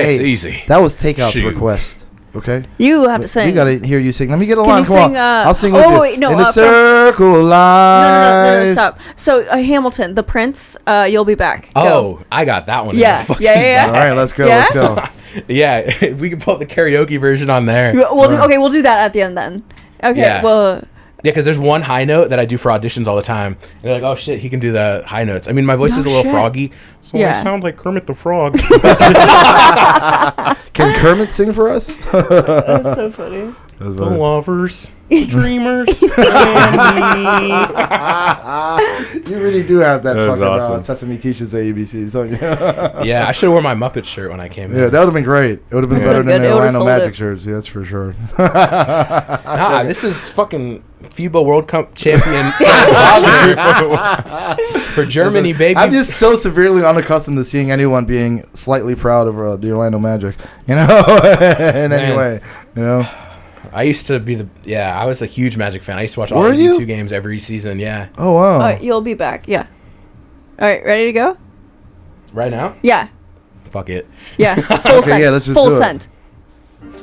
It's hey. easy. That was Takeout's Shoot. request. Okay. You have to sing. We gotta hear you sing. Let me get a Can line. you Come on. sing, I'll sing oh, with you. wait, no, In a from- circle No, line. stop. So Hamilton, The Prince, You'll Be Back. Go. Oh, I got that one. in Yeah, the fucking yeah. All right, let's go. Yeah? Let's go. Yeah, we can pull up the karaoke version on there. We'll do that at the end then. Okay. Yeah. Well. Yeah, because there's one high note that I do for auditions all the time. And they're like, oh shit, he can do the high notes. I mean, my voice No is a little shit. froggy, so Yeah. I sound like Kermit the Frog. Can Kermit sing for us? That's so funny. The lovers, dreamers, and You really do have that That was fucking awesome. Sesame Teaches ABCs, don't you? me. Yeah, I should have worn my Muppet shirt when I came Yeah, in. that would have been great. It would have been Yeah. better than Good. the It would've Orlando sold Magic it. shirts. Yeah, that's for sure. Nah, this is fucking FIBA World Cup champion for Germany, baby. I'm just so severely unaccustomed to seeing anyone being slightly proud of the Orlando Magic, you know, in any Man. way, you know. I used to be I was a huge Magic fan. I used to watch all Were the you? U2 games every season. Yeah. Oh wow. All right, You'll Be Back. Yeah. All right, ready to go? Right now? Yeah. Fuck it. Yeah. Full Okay, send. yeah, let's just Full do it. send.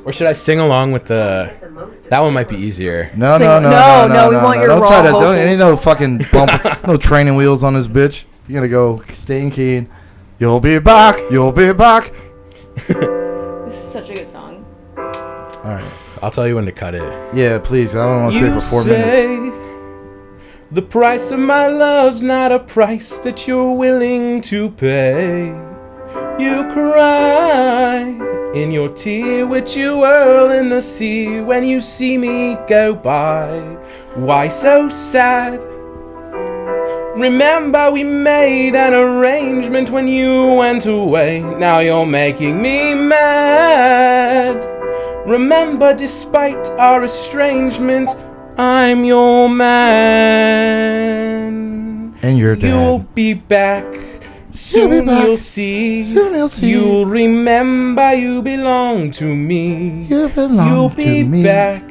Or should I sing along with the... That one might be easier. No, Sing- no, no, no, we want your don't raw try to. Don't, vocals. ain't no fucking bump, no training wheels on this bitch. You gotta go staying keen. You'll be back. You'll be back. This is such a good song. All right. I'll tell you when to cut it. Yeah, please. I don't want to stay for 4 minutes. The price of my love's not a price that you're willing to pay. You cry in your tear which you whirl in the sea when you see me go by. Why so sad? Remember we made an arrangement when you went away. Now you're making me mad. Remember, despite our estrangement, I'm your man. And your dad. You'll be back. Soon You'll be back. you'll see. Soon you'll see. You'll remember you belong to me. You belong You'll to be me. back.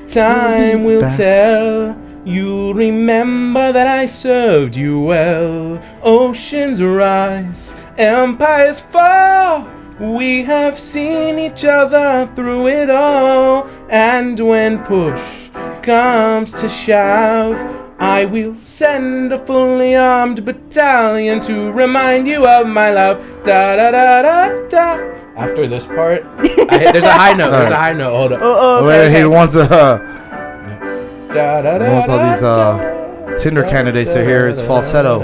Time will back. tell. You'll remember that I served you well. Oceans rise, empires fall. We have seen each other through it all. And when push comes to shove, I will send a fully armed battalion to remind you of my love. Da da da da da. After this part, there's a high note. There's a high note. Hold up. Oh, Wait, he wants Da, da, he wants all these Tinder candidates to hear his falsetto.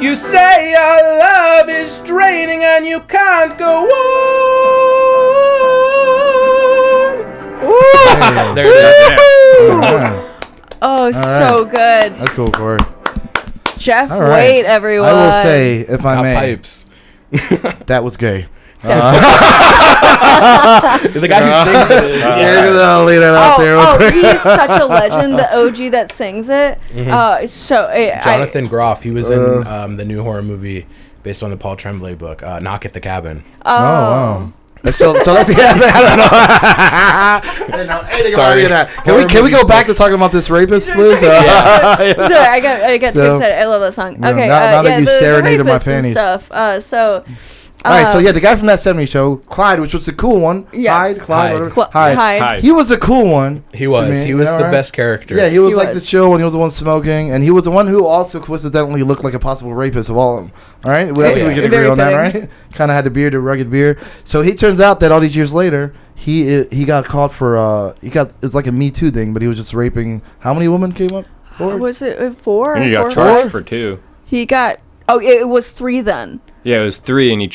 You say your love is draining and you can't go on. There it is. Oh, so good. That's cool, Corey. Jeff All right. Wait, everyone. I will say, if I Hot may, pipes. that was gay. The guy who sings it is. I'll leave that out there. real quick. He's such a legend. The OG that sings it. Jonathan Groff. He was in the new horror movie based on the Paul Tremblay book, Knock at the Cabin. Oh, wow. So let's I don't know anything Sorry. about that. Can we go back to talking about this rapist, please? Sorry, I got too So- excited. I love that song. Yeah, Okay, now that you the serenaded my rapists and panties. stuff. All right, so yeah, the guy from that 70s show, Clyde, which was the cool one. Yes. Clyde. Hyde. Hyde. He was a cool one. He was. He was the best character. Yeah, he was He like was. the chill when he was the one smoking, and he was the one who also coincidentally looked like a possible rapist of all of them. All right, well, I think we can agree Very on that, fitting. right? Kind of had the beard, the rugged beard. So he turns out that all these years later, he got caught for it's like a Me Too thing, but he was just raping. How many women came up? For it? Was it 4? And you got 4 or charged 5? for 2. He got. Oh, it was 3 then. Yeah, it was 3, and he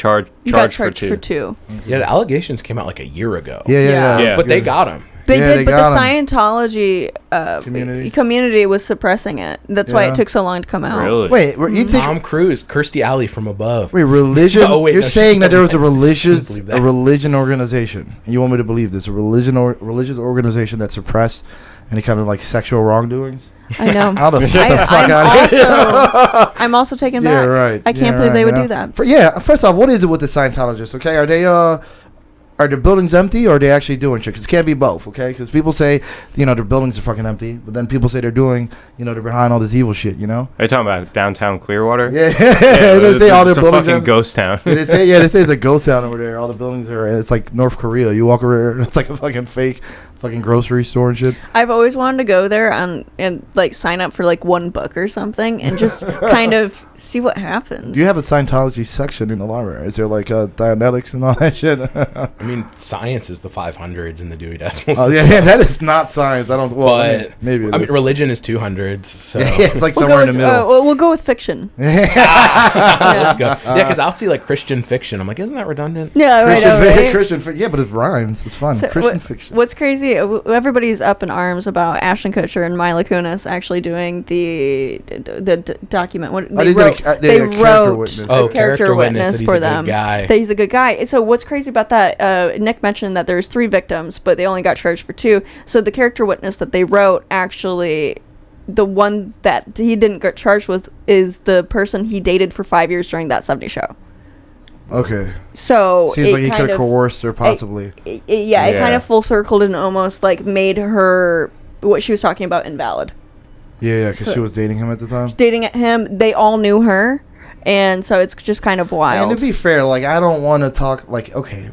He got charged for 2. Yeah, the allegations came out like a year ago. Yeah. But they got him. They Yeah, did, they but the got 'em. Scientology community was suppressing it. That's why Yeah. it took so long to come out. Really? Wait, you think? Tom Cruise, Kirstie Alley from above. Wait, religion? Oh, wait, You're no, saying that there was a I couldn't religious, believe that. a religion organization, and you want me to believe this? A religious organization that suppressed any kind of like sexual wrongdoings? I know. How the get the fuck out of here? I'm also taken back. Yeah, right. I can't believe they would do that. First off, what is it with the Scientologists? Okay, are the buildings empty or are they actually doing shit? Because it can't be both, okay? Because people say, their buildings are fucking empty, but then people say they're doing, they're behind all this evil shit, Are you talking about downtown Clearwater? Yeah, they say all their it's a buildings fucking are ghost town. they say it's a ghost town over there. All the buildings are, and it's like North Korea. You walk over there, and it's like a fucking fake fucking grocery store and shit. I've always wanted to go there and like sign up for like one book or something and just kind of see what happens. Do you have a Scientology section in the library? Is there like Dianetics and all that shit? I mean, science is the 500s and the Dewey Decimal Oh System. yeah, that is not science. I don't. Well, But maybe. It is. religion is 200s. So Yeah, it's like We'll somewhere go in the with, middle. we'll go with fiction. let's go. Yeah, because I'll see like Christian fiction. I'm like, isn't that redundant? Yeah, right. Christian fiction. Yeah, but it rhymes. It's fun. So Christian fiction. What's crazy? Everybody's up in arms about Ashton Kutcher and Mila Kunis actually doing the document. What Oh, they did a character witness. Oh, a character witness that he's for a good them. guy. That he's a good guy. So what's crazy about that? Nick mentioned that there's 3 victims, but they only got charged for 2. So the character witness that they wrote actually. The one that he didn't get charged with is the person he dated for 5 years during that 70s show. Okay. So Seems like he kind could have of- coerced her, possibly. it kind of full circled and almost like made her what she was talking about invalid. Yeah, because So- she was dating him at the time. Dating him, they all knew her, and so it's just kind of wild. And to be fair, like, I don't want to talk, like, okay,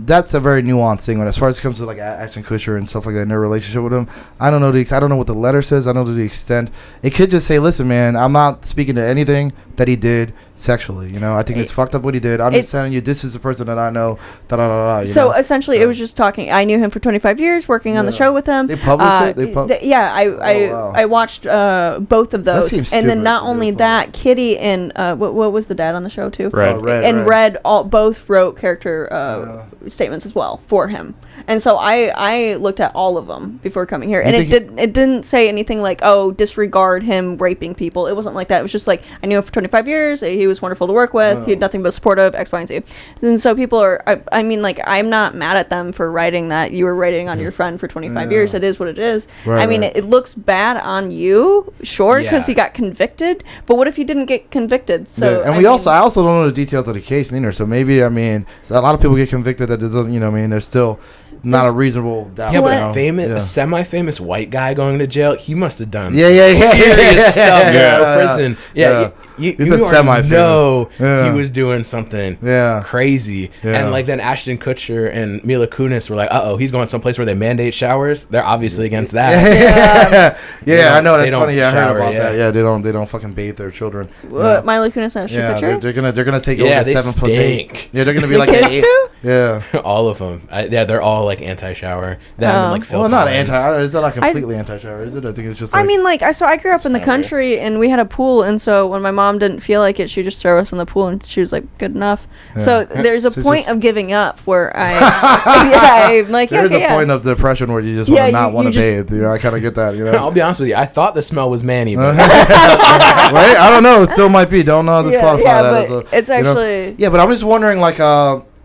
that's a very nuanced thing. When as far as it comes to like Ashton Kutcher and stuff like that in their relationship with him, I don't know I don't know what the letter says. I don't know the extent. It could just say, "Listen, man, I'm not speaking to anything that he did sexually. I think it's fucked up what he did. I'm just telling you, this is the person that I know." Da da da da. So essentially, it was just talking. I knew him for 25 years, working on the show with him. They published it. I watched both of those, seems and then stupid. not only that, Kitty and what was the dad on the show too? Red. Red both wrote character statements as well for him. And so I looked at all of them before coming here, and it didn't say anything like, oh, disregard him raping people. It wasn't like that. It was just like, I knew him for 25 years. He was wonderful to work with. He had nothing but supportive, X, Y, and Z. And so people are, I mean, like, I'm not mad at them for writing that. You were writing on your friend for 25 years. It is what it is. I mean, it looks bad on you, sure, because he got convicted. But what if he didn't get convicted? So and I also don't know the details of the case either. So maybe, I mean, a lot of people get convicted that doesn't, there's still not a reasonable doubt. Yeah, but a semi-famous white guy going to jail, he must have done serious stuff in prison. You He's a semi-famous. He was doing something crazy. And like then Ashton Kutcher and Mila Kunis were like, he's going someplace where they mandate showers. They're obviously against that. I know, that's they funny. don't I heard shower, about that. Yeah, they don't fucking bathe their children. Mila Kunis and Ashton Kutcher? They're gonna take over the they 7 plus 8. stink. Yeah, they're gonna be The like kids 8. too? Yeah. All of them. They're all like anti-shower. Them and like Phil Well, not Collins. It's not completely anti-shower, is it? I think it's just. Like, I mean, like, so I grew up in the country, and we had a pool, and so when my mom didn't feel like it, she'd just throw us in the pool, and she was like, good enough. So there's a So it's point just- of giving up where I'm like, there is a point of depression where you just not want to bathe. I kind of get that. I'll be honest with you. I thought the smell was manny, but Right? I don't know. It still might be. Don't disqualify that. But it's actually Yeah, but I'm just wondering, like,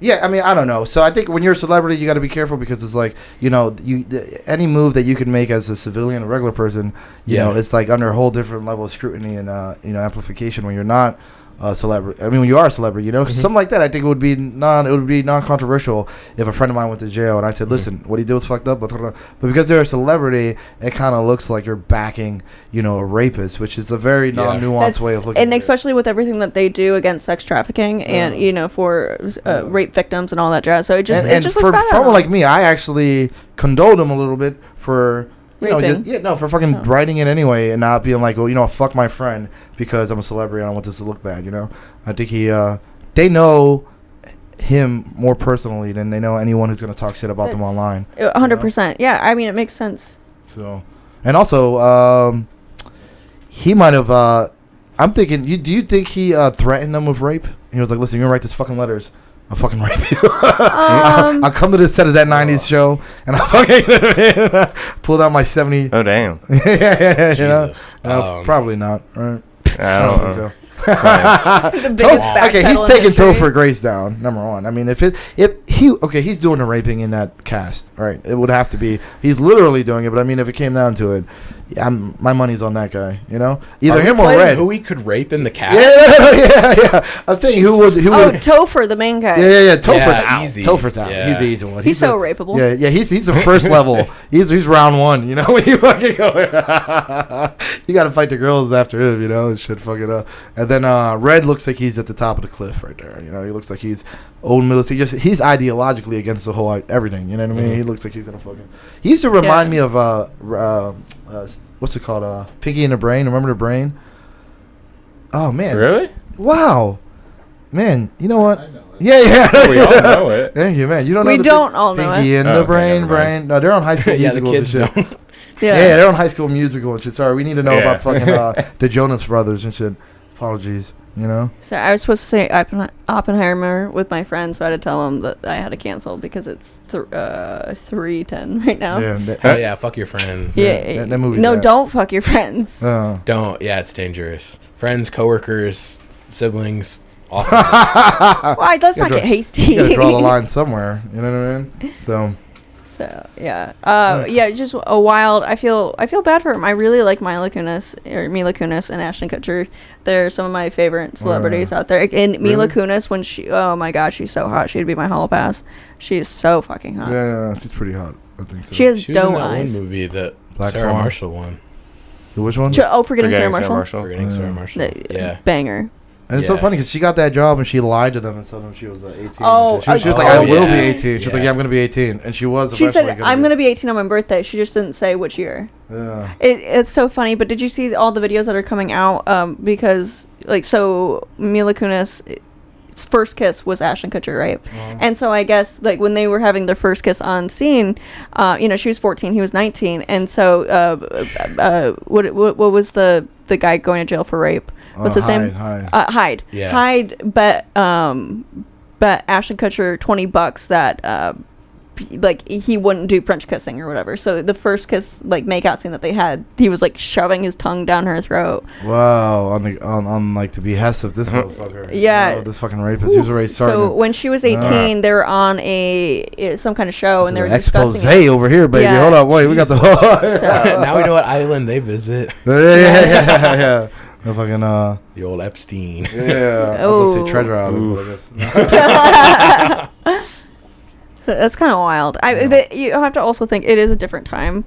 yeah, I mean, I don't know. So I think when you're a celebrity, you got to be careful because it's like, any move that you can make as a civilian, a regular person, you know, it's like under a whole different level of scrutiny and amplification when you're not a celebrity. I mean, when you are a celebrity, something like that. I think it would be non-controversial if a friend of mine went to jail and I said, "Listen, what he did was fucked up," but because they're a celebrity, it kind of looks like you're backing, a rapist, which is a very non-nuanced way of looking. And at especially with everything that they do against sex trafficking and for rape victims and all that jazz. So it just looks for bad. someone like me, I actually condoled him a little bit for. For fucking writing it anyway and not being like, fuck my friend because I'm a celebrity and I want this to look bad, I think they know him more personally than they know anyone who's going to talk shit about them online. 100%. Yeah, I mean, it makes sense. So, And also, he might have. I'm thinking. Do you think he threatened them with rape? He was like, "Listen, you're gonna write this fucking letters. I'll fucking rape you. I'll come to the set of that '90s show, and I'll fucking pull out my 70." Oh damn. yeah, you know? Jesus. Probably not. Right? I don't know. So. The biggest Okay, he's backpedal in taking history. Topher Grace down. Number one. I mean, he's doing the raping in that cast, right? It would have to be. He's literally doing it, but I mean, if it came down to it, my money's on that guy. You know, either him or Red. Who he could rape in the cast? Yeah. I was saying who would. Oh, Topher, the main guy. Yeah. Topher's Yeah, out. easy. Topher's out. Yeah. He's the easy one. He's so rapeable. Yeah. He's the first level. He's round one. You know, when you fucking go, you got to fight the girls after him. You know, and shit, fuck it up. And then Red looks like he's at the top of the cliff right there. You know, he looks like he's old military. He's ideologically against the whole everything. You know what I mean? He looks like he's gonna fucking. He used to remind me of what's it called? Pinky and the Brain. Remember the Brain? Oh man! Really? Wow, man! You know what? I know it. Yeah. We all know it. Thank you, man. You don't know. We don't all know Pinky it. and Oh, the okay, Brain, never mind. No, they're on High School Yeah, the Musicals and kids shit. don't. Yeah, they're on High School Musical and shit. Sorry, we need to know Yeah. about fucking the Jonas Brothers and shit. Apologies, you know. So I was supposed to say Oppenheimer with my friend, so I had to tell him that I had to cancel because it's 3:10 right now. Yeah. Oh yeah, fuck your friends. Yeah. That movie's No, that. don't fuck your friends. Don't. Yeah, it's dangerous. Friends, coworkers, siblings. Awful. Why? Let's not get hasty. You gotta draw the line somewhere. You know what I mean? So. So yeah, just a wild. I feel bad for him. I really like Mila Kunis and Ashton Kutcher. They're some of my favorite celebrities out there. And Mila Kunis, when oh my god, she's so hot. She'd be my hall pass. She is so fucking hot. Yeah, she's pretty hot. I think so. She has She was in doe that eyes. one movie that Black Sarah Swan. Marshall won. Which one? Forgetting Sarah Marshall. Forgetting Sarah Marshall. Yeah. Banger. And it's so Yeah. funny because she got that job and she lied to them and told them she was 18. Oh, she was like, oh, I will be yeah. 18. She was like, Yeah. yeah, I'm going to be 18. And she was She eventually said, I'm going to be 18 on my birthday. She just didn't say which year. Yeah. It's so funny, but did you see all the videos that are coming out? Because, so Mila Kunis' first kiss was Ashton Kutcher, right? And so I guess, when they were having their first kiss on scene, she was 14, he was 19. And so, what was the guy going to jail for rape? What's his name? Hyde. Yeah. Hyde bet Ashton Kutcher $20 that he wouldn't do French kissing or whatever. So the first kiss make out scene that they had, he was shoving his tongue down her throat. Wow. On the behest of this motherfucker. Yeah. You know, this fucking rapist. He was already starting. So when she was 18, they were on some kind of show and they were discussing expose over here, baby. Yeah. Hold on. Wait, we got the So Now we know what island they visit. yeah. The fucking The old Epstein. yeah. I was gonna say treasure island, but I guess. that's kind of wild. You have to also think it is a different time.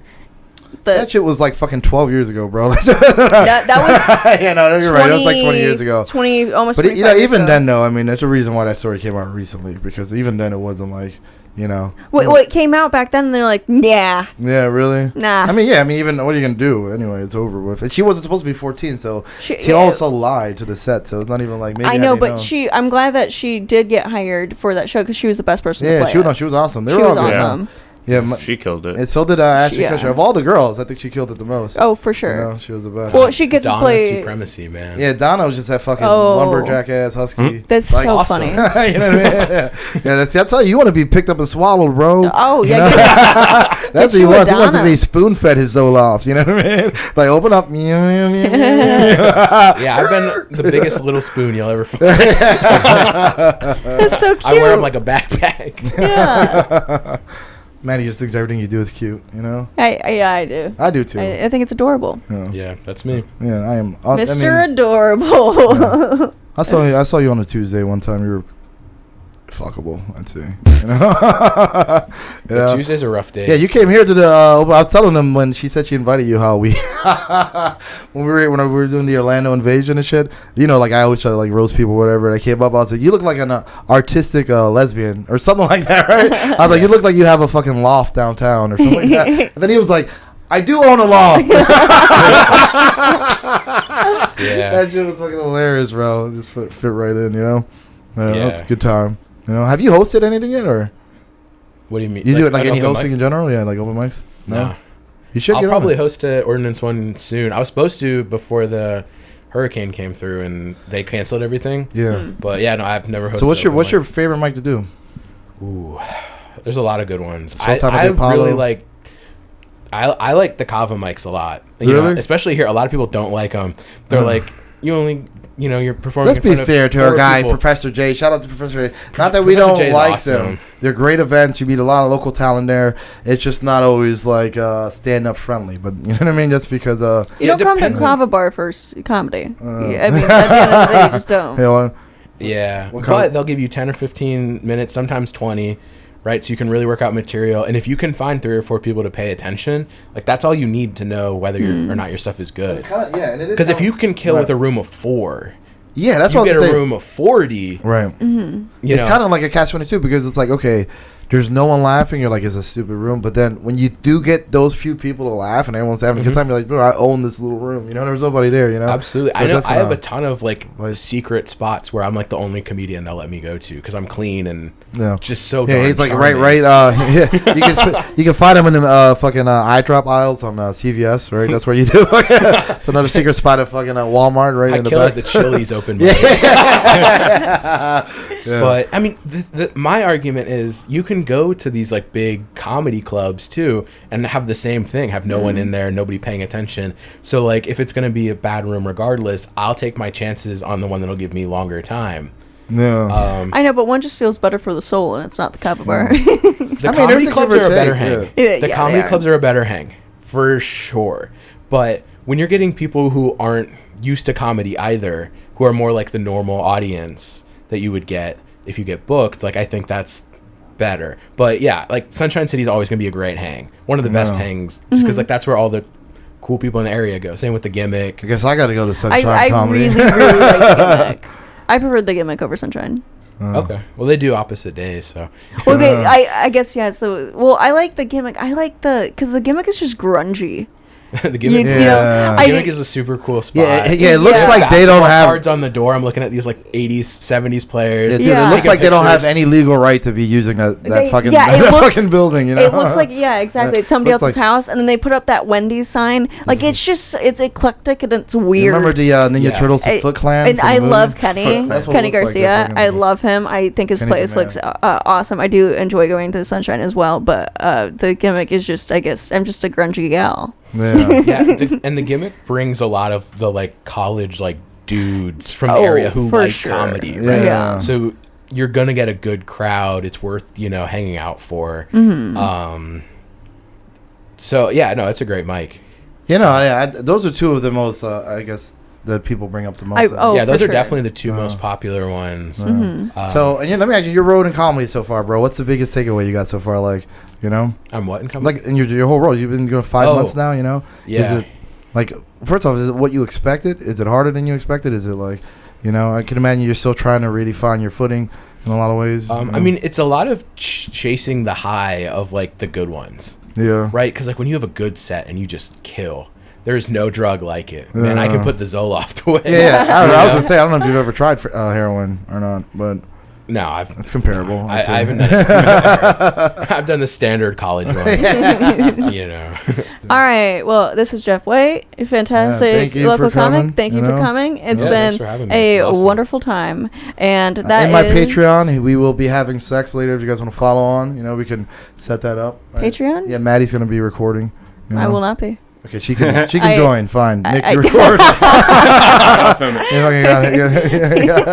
That shit was fucking 12 years ago, bro. that was yeah, no, you're right. It was 20 years ago. 20 almost. But 25 years even ago. then, though, I mean, there's a reason why that story came out recently, because even then it wasn't Well, it came out back then, and they're like, yeah, Yeah, really? nah. I mean, even what are you gonna do anyway? It's over with. And she wasn't supposed to be 14, so she Yeah. also lied to the set. So it's not even maybe. I know, had they but known. I'm glad that she did get hired for that show because she was the best person to Yeah, play she was. it. No, she was awesome. They She were was all good. awesome. Yeah, She killed it. and so did Ashton Yeah. Kutcher. Of all the girls, I think she killed it the most. Oh, for sure. You know, she was the best. Well, she gets to Donna play. supremacy, man. Yeah, Donna was just that fucking Oh. lumberjack ass husky. That's so awesome. funny. you know what I mean? Yeah, that's how you want to be picked up and swallowed, bro. Oh You yeah, know? get That's what he you with wants. He wants to Donna. be spoon fed his Zoloft. You know what I mean? Open up. Yeah, I've been the biggest little spoon you'll ever find. that's so cute. I wear them like a backpack. Yeah, Maddie just thinks everything you do is cute. You know? I do. I do too. I think it's adorable, Yeah, that's me. Yeah, I am. Mr. Adorable. I saw you on a Tuesday one time. You were fuckable. I'd say. You know? You know? Tuesday's a rough day. Yeah, you came here to the. I was telling them when she said she invited you how we when we were doing the Orlando invasion and shit. You know, I always try to roast people, whatever. And I came up, I was like, you look like an artistic lesbian or something like that, right? I was like, you look like you have a fucking loft downtown or something like that. And then he was like, I do own a loft. Yeah. That shit was fucking hilarious, bro. It just fit right in, you know. Yeah. That's a good time. You know, have you hosted anything yet, or What do you mean? you do it an any open hosting mic? in general? Yeah, open mics. No. You should. I'll get probably on it. host a ordinance one soon. I was supposed to before the hurricane came through and they canceled everything. Yeah. But yeah, no, I've never hosted. So what's one. your favorite mic to do? Ooh, there's a lot of good ones. Soul Time of I the Apollo. really like. I like the Kava mics a lot. You Really? know, especially here, a lot of people don't like them. They're like, you only, you're performing. Let's in be front of fair to our 4 guy, people. Professor J. Shout out to Professor J. Not that we Professor don't J is like awesome. them. They're great events. You meet a lot of local talent there. It's just not always like stand-up friendly. But you know what I mean? Just because... You don't come to depends on- Kava Bar for comedy. Yeah, I mean, at the end of the day, you just don't. you know, Yeah, What kind but of- they'll give you 10 or 15 minutes, sometimes 20, right? So you can really work out material. And if you can find 3 or 4 people to pay attention, like that's all you need to know whether or not your stuff is good. Because if you can kill with a room of 4, yeah, that's you what get I'm a saying. room of 40. Right. You It's know. kind of like a catch-22 because it's like, okay, there's no one laughing. You're like, it's a stupid room. But then when you do get those few people to laugh and everyone's having a good time, you're like, bro, I own this little room. You know, there's nobody there, you know? Absolutely. So I know. that's I have kinda- a ton of like secret spots where I'm like the only comedian they'll let me go to because I'm clean and Yeah. just so. Yeah, darn he's like charming. right. Yeah, you can find him in the fucking eye drop aisles on CVS, right? That's where you do. It's another secret spot at fucking Walmart, right I in the kill back. at the Chili's open mic. But I mean, my argument is you can go to these like big comedy clubs too and have the same thing, have no one in there, nobody paying attention. So like if it's going to be a bad room regardless, I'll take my chances on the one that'll give me longer time. Yeah. I know, but one just feels better for the soul, and it's not the Kava Bar. The I mean, comedy there's a clubs give or are a better take, hang. yeah. The Yeah, comedy they are. clubs are a better hang for sure. But when you're getting people who aren't used to comedy either, who are more like the normal audience that you would get if you get booked, like I think that's better. But yeah, like Sunshine City is always gonna be a great hang, one of the best hangs, just because like that's where all the cool people in the area go. Same with the Gimmick. I guess I got to go to Sunshine I Comedy. really, really like the Gimmick. I preferred the Gimmick over Sunshine. Okay, well they do opposite days, so Well, I guess yeah. It's the I like the Gimmick. I like because the Gimmick is just grungy. the Gimmick. You Yeah. know, The I Gimmick is a super cool spot. Yeah, it looks Yeah. like they don't Basketball have. cards on the door. I'm looking at these like 80s, 70s players. Dude, Yeah. it looks Taking like they don't have pictures. any legal right to be using that They- fucking yeah, it that looks- fucking building. You know, It looks like exactly. It's somebody Looks else's like- house, and then they put up that Wendy's sign. Like it's eclectic and it's You weird. remember the Ninja Yeah. Turtles Foot Clan? And from the I movie? love Kenny, That's what it Kenny looks like, Garcia. fucking- I love him. I think his Kenny's place the man. looks awesome. I do enjoy going to Sunshine as well, but the Gimmick is just, I guess, I'm just a grungy gal. Yeah. Yeah, and the Gimmick brings a lot of the like college like dudes from the Oh, area who for like sure. comedy, right? Yeah. So you're gonna get a good crowd. It's worth hanging out for. So yeah, no, it's a great mic. You know, those are two of the most, I guess, that people bring up the most. Oh, yeah, those for are sure. definitely the 2 most popular ones. So, and let me ask you, your road in comedy so far, bro. What's the biggest takeaway you got so far? Like, I'm what in comedy? like in your whole road, you've been going 5 months now. Yeah. Is it like, first off, is it what you expected? Is it harder than you expected? Is it like, I can imagine you're still trying to really find your footing in a lot of ways. I mean, it's a lot of chasing the high of like the good ones, yeah. right? Because like when you have a good set and you just kill, there's no drug like it. Man, I can put the Zoloft away. Yeah, I was gonna say, I don't know if you've ever tried heroin or not, but No, it's comparable. I say. haven't done it. I've done the standard college ones. All right. Well, this is Jeff Wait, a fantastic thank you local for coming, comic. Thank you for coming. It's Yeah, thanks for been having me. This a is awesome. wonderful time, and that in my is Patreon, we will be having sex later. If you guys want to follow on, we can set that up. right? Patreon. Yeah, Maddie's gonna be recording. I will not be. Okay, she can I- join. Fine, Nick, I- you record. I'll film it. Yeah, okay, got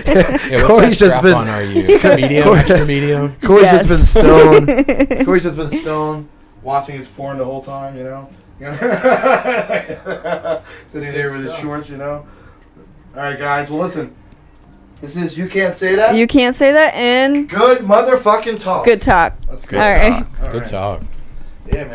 it. Yeah, what Corey's size just strap been- on are you? Medium, Corey- extra medium. Corey's Yes. just been stoned. Corey's just been stoned, watching his porn the whole time. Sitting there with his shorts. All right, guys. Well, listen. This is You Can't Say That. You can't say that in Good motherfucking talk. good talk. That's good. All right. All Good right. talk. Yeah, man.